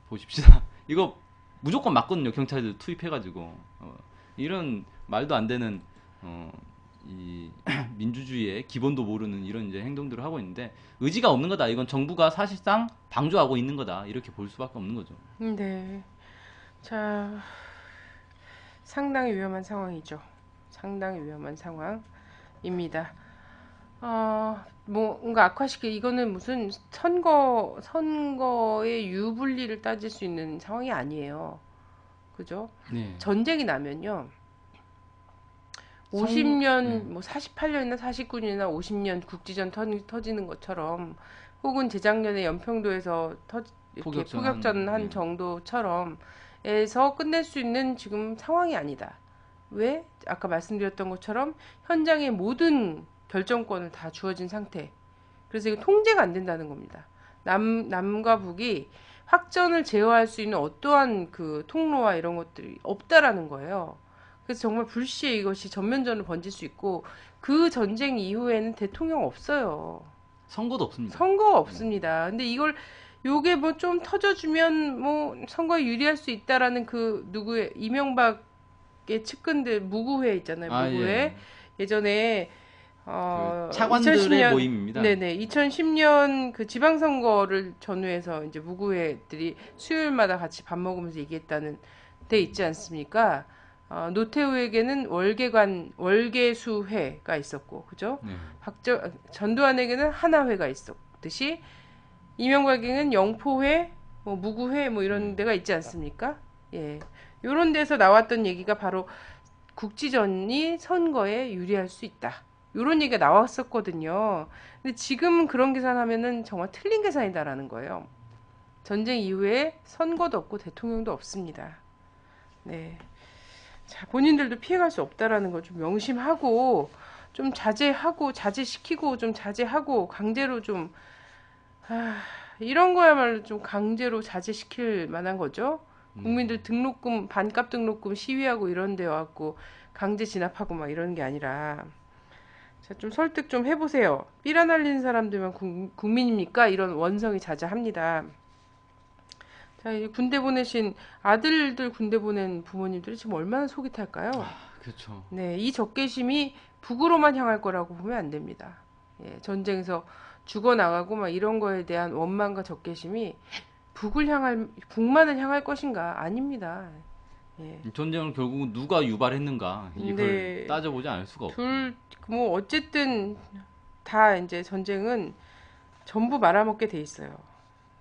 보십시다. 이거 무조건 맞거든요. 경찰들 투입해가지고 이런 말도 안 되는 어, 이 민주주의의 기본도 모르는 이런 이제 행동들을 하고 있는데 의지가 없는 거다. 이건 정부가 사실상 방조하고 있는 거다. 이렇게 볼 수밖에 없는 거죠. 네. 자, 상당히 위험한 상황이죠. 상당히 위험한 상황입니다. 뭔가 이거는 무슨 선거의 유불리를 따질 수 있는 상황이 아니에요. 그죠? 네. 전쟁이 나면요. 네. 50년, 뭐 48년이나 49년이나 50년 국지전 터지는 것처럼 혹은 재작년에 연평도에서 이렇게 폭격전 한 네. 정도처럼 에서 끝낼 수 있는 지금 상황이 아니다. 왜? 아까 말씀드렸던 것처럼 현장의 모든 결정권을 다 주어진 상태. 그래서 이거 통제가 안 된다는 겁니다. 남과 북이 확전을 제어할 수 있는 어떠한 그 통로와 이런 것들이 없다라는 거예요. 그래서 정말 불시에 이것이 전면전으로 번질 수 있고 그 전쟁 이후에는 대통령 없어요. 선거도 없습니다. 선거가 네. 없습니다. 근데 요게 뭐 좀 터져주면 뭐 선거에 유리할 수 있다라는 그 누구의 이명박의 측근들 무구회 있잖아요. 아, 무구회 예. 예전에 그 차관들의 2010년 모임입니다. 네네 2010년 그 지방선거를 전후해서 이제 무구회들이 수요일마다 같이 밥 먹으면서 얘기했다는 데 있지 않습니까? 노태우에게는 월계수회가 있었고, 그죠? 네. 전두환에게는 하나회가 있었듯이 이명박에게는 영포회, 뭐 무구회 뭐 이런 네. 데가 있지 않습니까? 예, 요런 데서 나왔던 얘기가 바로 국지전이 선거에 유리할 수 있다. 요런 얘기가 나왔었거든요. 근데 지금 그런 계산하면은 정말 틀린 계산이다라는 거예요. 전쟁 이후에 선거도 없고 대통령도 없습니다. 네. 자, 본인들도 피해갈 수 없다라는 걸 좀 명심하고 좀 자제시키고 좀 자제하고 강제로 좀 이런 거야말로 좀 강제로 자제시킬 만한 거죠. 네. 국민들 등록금 반값 등록금 시위하고 이런 데 와갖고 강제 진압하고 막 이러는 게 아니라 자, 좀 설득 좀 해보세요. 삐라 날리는 사람들만 국민입니까? 이런 원성이 자자합니다. 자, 이 군대 보내신 아들들 군대 보낸 부모님들이 지금 얼마나 속이 탈까요? 그렇죠. 네, 이 적개심이 북으로만 향할 거라고 보면 안 됩니다. 예, 전쟁에서 죽어나가고 막 이런 거에 대한 원망과 적개심이 북만을 향할 것인가? 아닙니다. 예. 전쟁을 결국은 누가 유발했는가 이걸 근데 따져보지 않을 수가 없죠. 뭐 어쨌든 다 이제 전쟁은 전부 말아먹게 돼 있어요.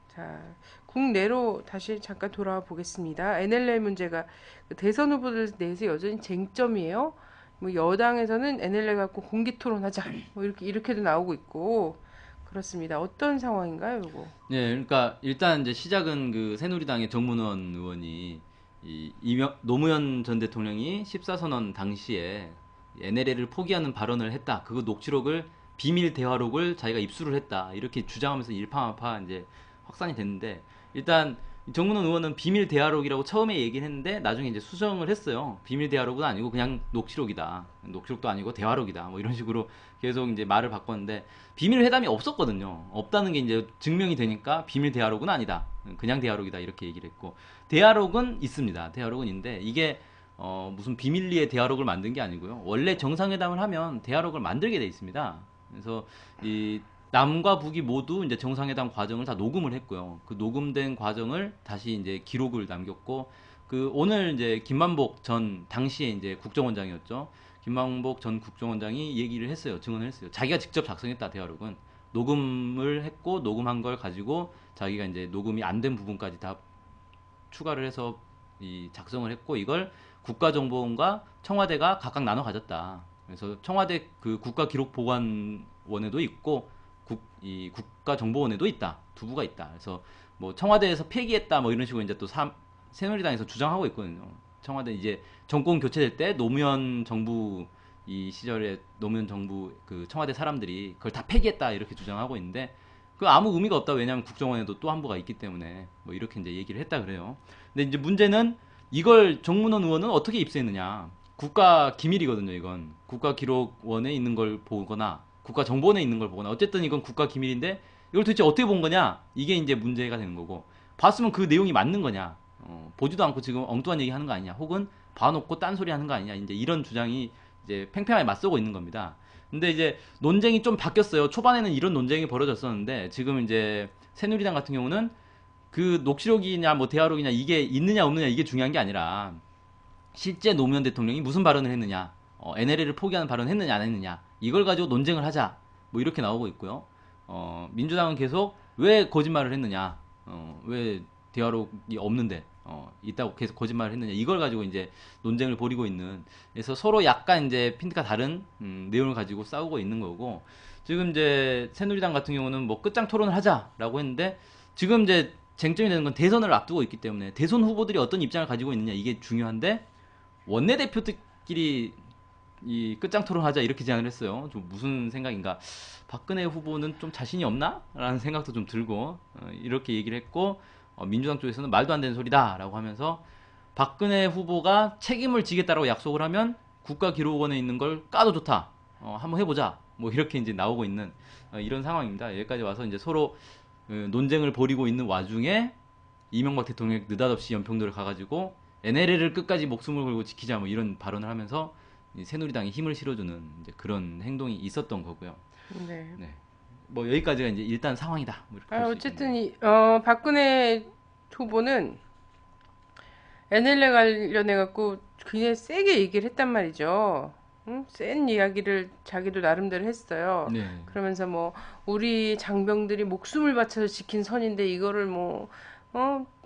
자, 국내로 다시 잠깐 돌아와 보겠습니다. NLL 문제가 그 대선 후보들 내에서 여전히 쟁점이에요. 뭐 여당에서는 NLL 갖고 공개 토론하자. 뭐 이렇게도 나오고 있고 그렇습니다. 어떤 상황인가요, 이거? 네, 그러니까 일단 이제 시작은 그 새누리당의 정문원 의원이 노무현 전 대통령이 14선언 당시에 NLL을 포기하는 발언을 했다. 그거 녹취록을 비밀 대화록을 자기가 입수를 했다. 이렇게 주장하면서 일파만파 이제 확산이 됐는데 일단 정문원 의원은 비밀 대화록이라고 처음에 얘기를 했는데 나중에 이제 수정을 했어요. 비밀 대화록은 아니고 그냥 녹취록이다. 녹취록도 아니고 대화록이다. 뭐 이런 식으로 계속 이제 말을 바꿨는데 비밀 회담이 없었거든요. 없다는 게 이제 증명이 되니까 비밀 대화록은 아니다. 그냥 대화록이다. 이렇게 얘기를 했고 대화록은 있습니다. 대화록은 있는데 이게 무슨 비밀리에 대화록을 만든 게 아니고요. 원래 정상회담을 하면 대화록을 만들게 돼 있습니다. 그래서 이 남과 북이 모두 이제 정상회담 과정을 다 녹음을 했고요. 그 녹음된 과정을 다시 이제 기록을 남겼고, 그 오늘 이제 김만복 전 당시에 이제 국정원장이었죠. 김만복 전 국정원장이 얘기를 했어요. 증언을 했어요. 자기가 직접 작성했다 대화록은 녹음을 했고 녹음한 걸 가지고 자기가 이제 녹음이 안 된 부분까지 다 추가를 해서 이 작성을 했고 이걸 국가정보원과 청와대가 각각 나눠 가졌다. 그래서 청와대 그 국가기록보관원에도 있고 이 국가정보원에도 있다. 두부가 있다. 그래서 뭐 청와대에서 폐기했다 뭐 이런 식으로 이제 또 새누리당에서 주장하고 있거든요. 청와대 이제 정권 교체될 때 노무현 정부 이 시절에 노무현 정부 그 청와대 사람들이 그걸 다 폐기했다 이렇게 주장하고 있는데 그 아무 의미가 없다. 왜냐하면 국정원에도 또 한 부가 있기 때문에 뭐 이렇게 이제 얘기를 했다 그래요. 근데 이제 문제는 이걸 정문원 의원은 어떻게 입수했느냐? 국가 기밀이거든요. 이건 국가기록원에 있는 걸 보거나 국가정보원에 있는 걸 보거나 어쨌든 이건 국가 기밀인데 이걸 도대체 어떻게 본 거냐? 이게 이제 문제가 되는 거고 봤으면 그 내용이 맞는 거냐? 보지도 않고 지금 엉뚱한 얘기 하는 거 아니냐? 혹은 봐놓고 딴소리 하는 거 아니냐? 이제 이런 주장이 이제 팽팽하게 맞서고 있는 겁니다. 근데 이제 논쟁이 좀 바뀌었어요. 초반에는 이런 논쟁이 벌어졌었는데 지금 이제 새누리당 같은 경우는 그 녹취록이냐 뭐 대화록이냐 이게 있느냐 없느냐 이게 중요한 게 아니라 실제 노무현 대통령이 무슨 발언을 했느냐, NLL을 포기하는 발언을 했느냐 안 했느냐 이걸 가지고 논쟁을 하자 뭐 이렇게 나오고 있고요. 민주당은 계속 왜 거짓말을 했느냐, 왜 대화록이 없는데 있다고 계속 거짓말을 했느냐 이걸 가지고 이제 논쟁을 벌이고 있는. 그래서 서로 약간 이제 핀트가 다른 내용을 가지고 싸우고 있는 거고 지금 이제 새누리당 같은 경우는 뭐 끝장 토론을 하자라고 했는데 지금 이제 쟁점이 되는 건 대선을 앞두고 있기 때문에 대선 후보들이 어떤 입장을 가지고 있느냐 이게 중요한데 원내대표들끼리 이 끝장 토론하자 이렇게 제안을 했어요. 좀 무슨 생각인가? 박근혜 후보는 좀 자신이 없나? 라는 생각도 좀 들고 이렇게 얘기를 했고 민주당 쪽에서는 말도 안 되는 소리다라고 하면서 박근혜 후보가 책임을 지겠다라고 약속을 하면 국가기록원에 있는 걸 까도 좋다. 한번 해보자. 뭐 이렇게 이제 나오고 있는 이런 상황입니다. 여기까지 와서 이제 서로 논쟁을 벌이고 있는 와중에 이명박 대통령이 느닷없이 연평도를 가가지고 NLL을 끝까지 목숨을 걸고 지키자 뭐 이런 발언을 하면서 새누리당이 힘을 실어주는 이제 그런 행동이 있었던 거고요. 네. 네. 뭐 여기까지가 이제 일단 상황이다. 뭐 이렇게 볼수 어쨌든 있겠네요. 박근혜 후보는 NLL 관련해 갖고 굉장히 세게 얘기를 했단 말이죠. 응? 센 이야기를 자기도 나름대로 했어요. 네. 그러면서 뭐 우리 장병들이 목숨을 바쳐서 지킨 선인데 이거를 뭐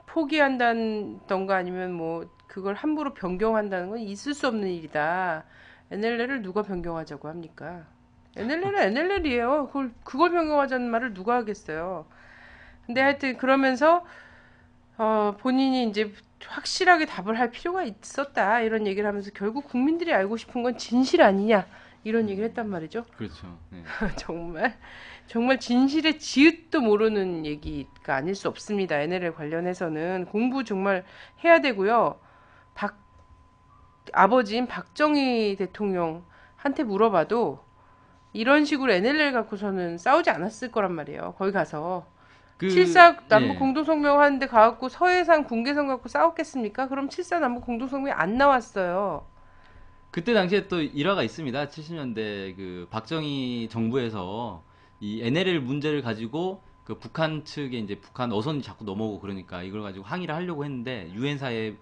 포기한다던가 아니면 뭐 그걸 함부로 변경한다는 건 있을 수 없는 일이다. NLL을 누가 변경하자고 합니까? NLL은 NLL이에요. 그걸 변경하자는 말을 누가 하겠어요. 근데 하여튼 그러면서 본인이 이제 확실하게 답을 할 필요가 있었다 이런 얘기를 하면서 결국 국민들이 알고 싶은 건 진실 아니냐 이런 얘기를 했단 말이죠. 그렇죠. 네. 정말 진실의 지읒도 모르는 얘기가 아닐 수 없습니다. NLL 관련해서는 공부 정말 해야 되고요. 아버지인 박정희 대통령한테 물어봐도 이런 식으로 NLL 갖고서는 싸우지 않았을 거란 말이에요. 거기 가서. 그 7.4 남북 예. 공동성명 하는데 가갖고 서해상 군계선 갖고 싸웠겠습니까? 그럼 7.4 남북 공동성명이 안 나왔어요. 그때 당시에 또 일화가 있습니다. 70년대 그 박정희 정부에서 이 NLL 문제를 가지고 그 북한 측에 이제 북한 어선이 자꾸 넘어오고 그러니까 이걸 가지고 항의를 하려고 했는데 유엔사에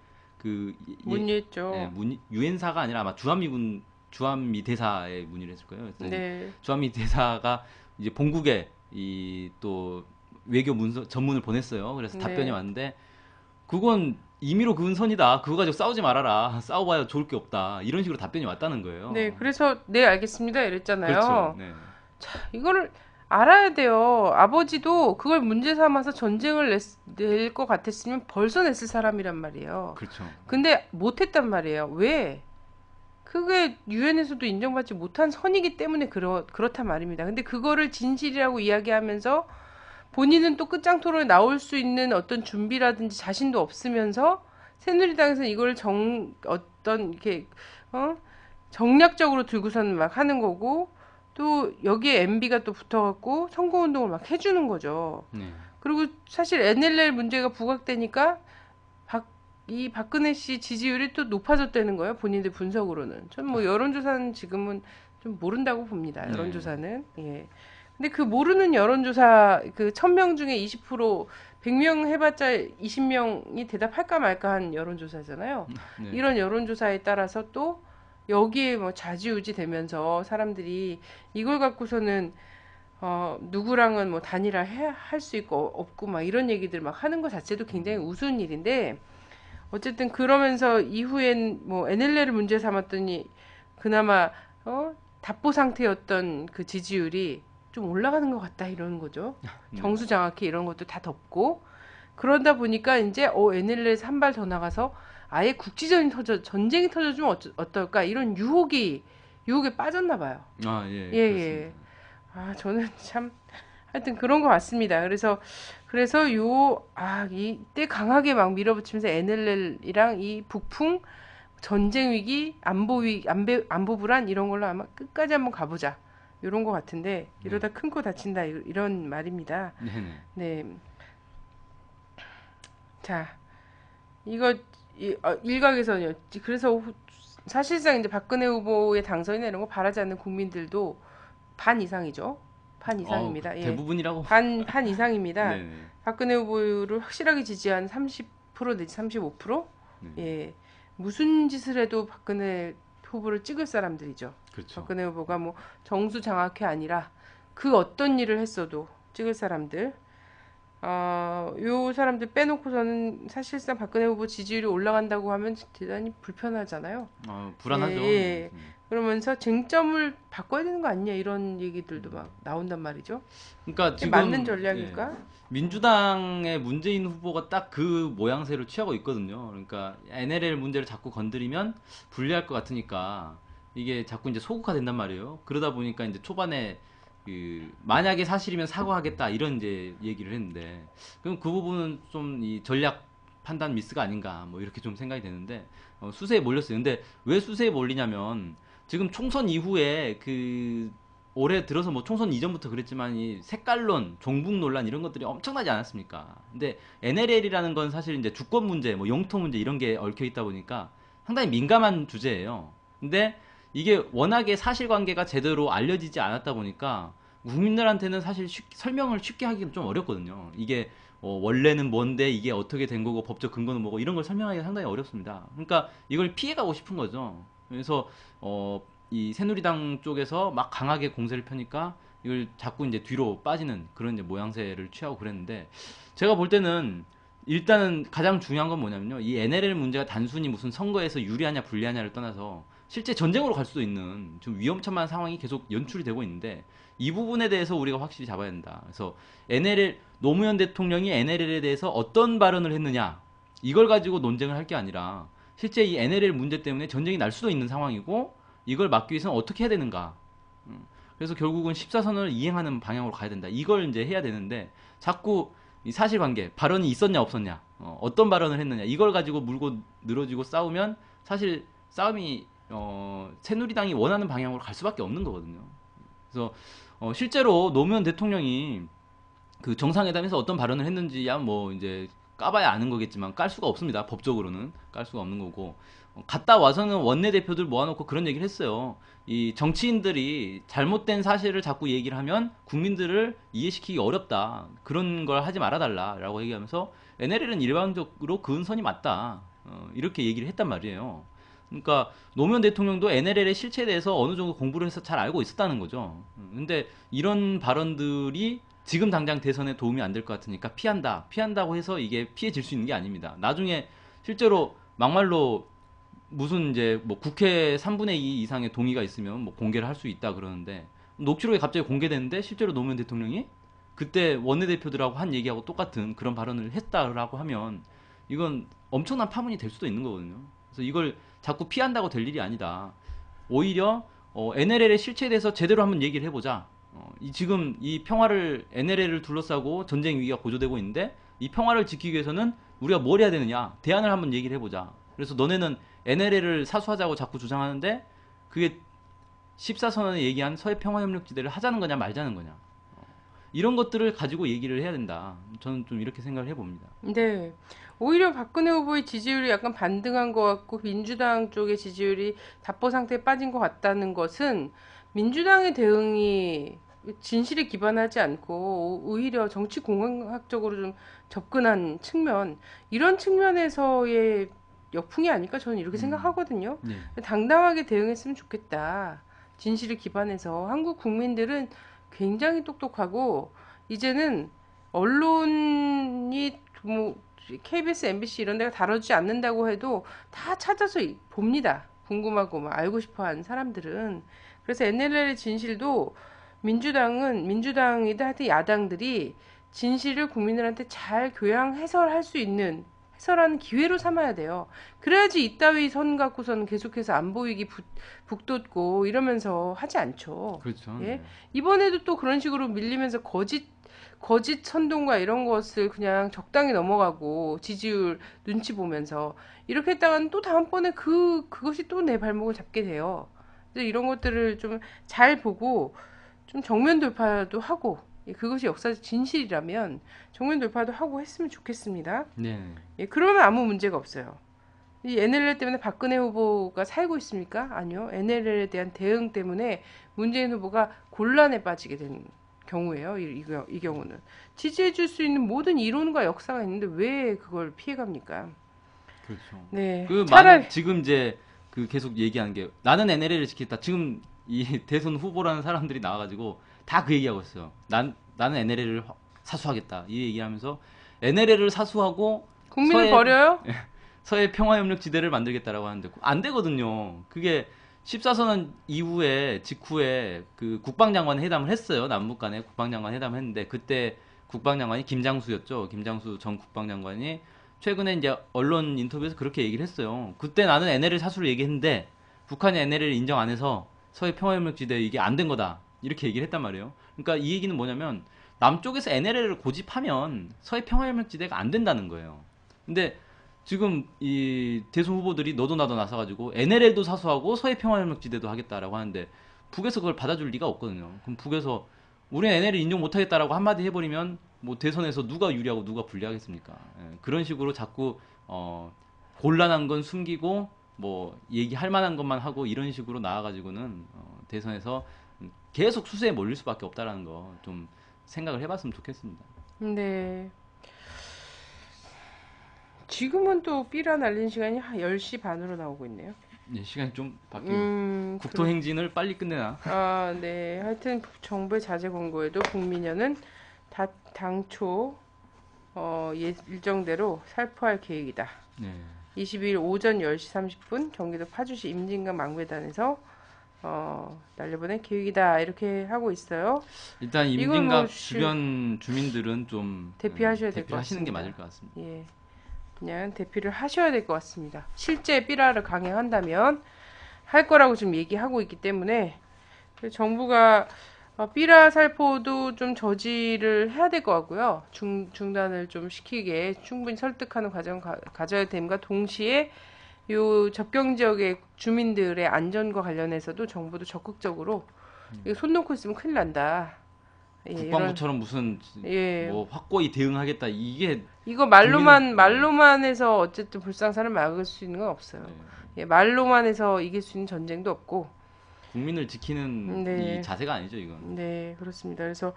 문의했죠. 유엔사가 아니라 아마 주한미 대사에 문의를 했을 거예요. 그래서 네. 주한미 대사가 이제 본국에 이 또 외교 문서 전문을 보냈어요. 그래서 답변이 네. 왔는데 그건 임의로 그은 선이다. 그거 가지고 싸우지 말아라. 싸워봐야 좋을 게 없다. 이런 식으로 답변이 왔다는 거예요. 네, 그래서 네, 알겠습니다. 이랬잖아요. 그렇죠. 네. 이거를 알아야 돼요. 아버지도 그걸 문제 삼아서 전쟁을 낼 것 같았으면 벌써 냈을 사람이란 말이에요. 그렇죠. 근데 못했단 말이에요. 왜? 그게 유엔에서도 인정받지 못한 선이기 때문에 그렇단 말입니다. 근데 그거를 진실이라고 이야기하면서 본인은 또 끝장 토론에 나올 수 있는 어떤 준비라든지 자신도 없으면서 새누리당에서는 이걸 어떤 이렇게 정략적으로 들고서는 막 하는 거고 또 여기에 MB가 또 붙어갖고 선거운동을 막 해주는 거죠. 네. 그리고 사실 NLL 문제가 부각되니까 이 박근혜 씨 지지율이 또 높아졌다는 거예요. 본인들 분석으로는. 전 뭐 여론조사는 지금은 좀 모른다고 봅니다. 여론조사는. 예. 근데 그 모르는 여론조사 그 1000명 중에 20% 100명 해봤자 20명이 대답할까 말까 한 여론조사잖아요. 네. 이런 여론조사에 따라서 또 여기에 뭐 좌지우지 되면서 사람들이 이걸 갖고서는 누구랑은 뭐 단일화 할 수 있고 없고 막 이런 얘기들 막 하는 것 자체도 굉장히 우스운 일인데 어쨌든 그러면서 이후엔 뭐 NLL을 문제 삼았더니 그나마 답보 상태였던 그 지지율이 좀 올라가는 것 같다 이러는 거죠. 네. 정수장학회 이런 것도 다 덮고 그러다 보니까 이제 NLL에서 한 발 더 나가서 아예 전쟁이 터져주면 어떨까 이런 유혹에 빠졌나 봐요. 아, 예. 예. 아, 저는 참 하여튼 그런 것 같습니다. 그래서 이때 강하게 막 밀어붙이면서 NLL이랑 이 북풍 전쟁 위기, 안보 불안 이런 걸로 아마 끝까지 한번 가보자. 이런 것 같은데 이러다 큰 거 다친다 이런 말입니다. 네네. 네. 자, 이거 일각에서는요. 그래서 사실상 이제 박근혜 후보의 당선이나 이런 거 바라지 않는 국민들도 반 이상이죠. 반 이상입니다. 예. 대부분이라고. 반 이상입니다. 네네. 박근혜 후보를 확실하게 지지한 30% 내지 35%? 네. 예. 무슨 짓을 해도 박근혜 후보를 찍을 사람들이죠. 그렇죠. 박근혜 후보가 뭐 정수장학회 아니라 그 어떤 일을 했어도 찍을 사람들. 요 사람들 빼놓고서는 사실상 박근혜 후보 지지율이 올라간다고 하면 대단히 불편하잖아요. 불안하죠. 예. 그러면서 쟁점을 바꿔야 되는 거 아니냐 이런 얘기들도 막 나온단 말이죠. 그러니까 지금 맞는 전략일까? 예. 민주당의 문재인 후보가 딱 그 모양새를 취하고 있거든요. 그러니까 NLL 문제를 자꾸 건드리면 불리할 것 같으니까 이게 자꾸 이제 소극화된단 말이에요. 그러다 보니까 이제 초반에 만약에 사실이면 사과하겠다 이런 이제 얘기를 했는데 그럼 그 부분은 좀 이 전략 판단 미스가 아닌가 뭐 이렇게 좀 생각이 되는데 수세에 몰렸어요. 근데 왜 수세에 몰리냐면 지금 총선 이후에 올해 들어서 뭐 총선 이전부터 그랬지만 이 색깔론, 종북 논란 이런 것들이 엄청나지 않았습니까? 근데 NLL이라는 건 사실 이제 주권 문제, 뭐 영토 문제 이런 게 얽혀 있다 보니까 상당히 민감한 주제예요. 근데 이게 워낙에 사실관계가 제대로 알려지지 않았다 보니까 국민들한테는 사실 설명을 쉽게 하기는 좀 어렵거든요. 이게 원래는 뭔데 이게 어떻게 된 거고 법적 근거는 뭐고 이런 걸 설명하기가 상당히 어렵습니다. 그러니까 이걸 피해가고 싶은 거죠. 그래서 이 새누리당 쪽에서 막 강하게 공세를 펴니까 이걸 자꾸 이제 뒤로 빠지는 그런 이제 모양새를 취하고 그랬는데 제가 볼 때는 일단은 가장 중요한 건 뭐냐면요. 이 NLL 문제가 단순히 무슨 선거에서 유리하냐 불리하냐를 떠나서 실제 전쟁으로 갈 수도 있는 좀 위험천만한 상황이 계속 연출이 되고 있는데 이 부분에 대해서 우리가 확실히 잡아야 된다. 그래서 노무현 대통령이 NLL에 대해서 어떤 발언을 했느냐 이걸 가지고 논쟁을 할 게 아니라 실제 이 NLL 문제 때문에 전쟁이 날 수도 있는 상황이고 이걸 막기 위해서는 어떻게 해야 되는가. 그래서 결국은 14선을 이행하는 방향으로 가야 된다. 이걸 이제 해야 되는데 자꾸 이 사실관계, 발언이 있었냐 없었냐, 어떤 발언을 했느냐 이걸 가지고 물고 늘어지고 싸우면 사실 싸움이 새누리당이 원하는 방향으로 갈 수밖에 없는 거거든요. 그래서 실제로 노무현 대통령이 그 정상회담에서 어떤 발언을 했는지야 뭐 이제 까봐야 아는 거겠지만 깔 수가 없습니다. 법적으로는 깔 수가 없는 거고 갔다 와서는 원내대표들 모아놓고 그런 얘기를 했어요. 이 정치인들이 잘못된 사실을 자꾸 얘기를 하면 국민들을 이해시키기 어렵다. 그런 걸 하지 말아달라라고 얘기하면서 NLL은 일방적으로 그은 선이 맞다. 이렇게 얘기를 했단 말이에요. 그러니까 노무현 대통령도 NLL의 실체에 대해서 어느 정도 공부를 해서 잘 알고 있었다는 거죠. 근데 이런 발언들이 지금 당장 대선에 도움이 안 될 것 같으니까 피한다고 해서 이게 피해질 수 있는 게 아닙니다. 나중에 실제로 막말로 무슨 이제 뭐 국회 3분의 2 이상의 동의가 있으면 뭐 공개를 할 수 있다 그러는데 녹취록이 갑자기 공개됐는데 실제로 노무현 대통령이 그때 원내대표들하고 한 얘기하고 똑같은 그런 발언을 했다라고 하면 이건 엄청난 파문이 될 수도 있는 거거든요. 그래서 이걸 자꾸 피한다고 될 일이 아니다. 오히려 NLL의 실체에 대해서 제대로 한번 얘기를 해보자. 지금 이 평화를 NLL을 둘러싸고 전쟁 위기가 고조되고 있는데 이 평화를 지키기 위해서는 우리가 뭘 해야 되느냐 대안을 한번 얘기를 해보자. 그래서 너네는 NLL을 사수하자고 자꾸 주장하는데 그게 14선언에 얘기한 서해 평화협력지대를 하자는 거냐 말자는 거냐. 이런 것들을 가지고 얘기를 해야 된다. 저는 좀 이렇게 생각을 해봅니다. 네. 오히려 박근혜 후보의 지지율이 약간 반등한 것 같고 민주당 쪽의 지지율이 답보 상태에 빠진 것 같다는 것은 민주당의 대응이 진실에 기반하지 않고 오히려 정치 공학적으로 좀 접근한 측면, 이런 측면에서의 역풍이 아닐까 저는 이렇게 생각하거든요. 네. 당당하게 대응했으면 좋겠다. 진실에 기반해서 한국 국민들은 굉장히 똑똑하고 이제는 언론이 뭐 KBS, MBC 이런 데가 다뤄주지 않는다고 해도 다 찾아서 봅니다. 궁금하고 막 알고 싶어하는 사람들은. 그래서 NLL의 진실도 민주당이든 하여튼 야당들이 진실을 국민들한테 잘 교양 해설할 수 있는 해설하는 기회로 삼아야 돼요. 그래야지 이따위 선 갖고서는 계속해서 안 보이기 북돋고 이러면서 하지 않죠. 그렇죠. 예? 네. 이번에도 또 그런 식으로 밀리면서 거짓 선동과 이런 것을 그냥 적당히 넘어가고 지지율 눈치 보면서 이렇게 했다가는 또 다음번에 그것이 또 내 발목을 잡게 돼요. 그래서 이런 것들을 좀 잘 보고 좀 정면 돌파도 하고 예, 그것이 역사적 진실이라면 정면 돌파도 하고 했으면 좋겠습니다. 네. 예, 그러면 아무 문제가 없어요. 이 NLL 때문에 박근혜 후보가 살고 있습니까? 아니요. NLL에 대한 대응 때문에 문재인 후보가 곤란에 빠지게 된 경우예요. 이 경우는 지지해줄 수 있는 모든 이론과 역사가 있는데 왜 그걸 피해갑니까? 그렇죠. 네, 그 차라리 많은 지금 이제 그 계속 얘기하는 게 나는 NLL을 지키겠다. 지금 이 대선 후보라는 사람들이 나와가지고 다 그 얘기하고 있어요. 나는 NLL을 사수하겠다. 이 얘기하면서 NLL을 사수하고 국민을 서해 버려요? 서해 평화협력지대를 만들겠다라고 하는데 안 되거든요. 그게 14선언 이후에 직후에 그 국방장관 회담을 했어요. 남북 간에 국방장관 회담을 했는데 그때 국방장관이 김장수였죠. 김장수 전 국방장관이 최근에 이제 언론 인터뷰에서 그렇게 얘기를 했어요. 그때 나는 NLL 사수를 얘기했는데 북한이 NLL을 인정 안 해서 서해 평화협력지대 이게 안 된 거다. 이렇게 얘기를 했단 말이에요. 그러니까 이 얘기는 뭐냐면 남쪽에서 NLL을 고집하면 서해 평화협력지대가 안 된다는 거예요. 근데 지금 이 대선 후보들이 너도 나도 나서가지고 NLL도 사수하고 서해 평화협력지대도 하겠다라고 하는데 북에서 그걸 받아줄 리가 없거든요. 그럼 북에서 우리는 NLL 인정 못하겠다라고 한마디 해버리면 뭐 대선에서 누가 유리하고 누가 불리하겠습니까? 예, 그런 식으로 자꾸 곤란한 건 숨기고 뭐 얘기할 만한 것만 하고 이런 식으로 나와가지고는 대선에서 계속 수세에 몰릴 수밖에 없다라는 거 좀 생각을 해봤으면 좋겠습니다. 네. 지금은 또 삐라 날린 시간이 한 10시 반으로 나오고 있네요. 네, 시간이 좀 바뀌고 그래. 국토행진을 빨리 끝내나? 아, 네. 하여튼 정부의 자재 권고에도 국민연은 당초 일정대로 살포할 계획이다. 네. 22일 오전 10시 30분 경기도 파주시 임진강 망배단에서 날려보낼 계획이다. 이렇게 하고 있어요. 일단 이건 임진각 뭐 주변 주민들은 좀 대피하셔야 될 것 대피를 하시는 게 같습니다. 맞을 것 같습니다. 예. 그냥 대피를 하셔야 될 것 같습니다. 실제 삐라를 강행한다면 할 거라고 지금 얘기하고 있기 때문에 정부가 삐라 살포도 좀 저지를 해야 될 것 같고요. 중단을 좀 시키게 충분히 설득하는 과정 가져야 됨과 동시에 요 접경 지역의 주민들의 안전과 관련해서도 정부도 적극적으로 이거 손 놓고 있으면 큰일 난다. 예, 국방부처럼 무슨 예, 뭐 확고히 대응하겠다 이게 이거 국민은 말로만 해서 어쨌든 불상사를 막을 수 있는 건 없어요. 예, 예, 말로만 해서 이길 수 있는 전쟁도 없고. 국민을 지키는 네. 이 자세가 아니죠 이건. 네, 그렇습니다. 그래서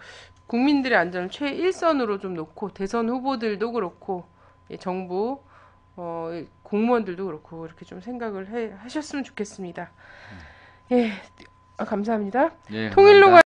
국민들의 안전을 최일선으로 좀 놓고 대선 후보들도 그렇고 예, 정부 공무원들도 그렇고 이렇게 좀 생각을 하셨으면 좋겠습니다. 예, 감사합니다. 예, 통일로 감사합니다.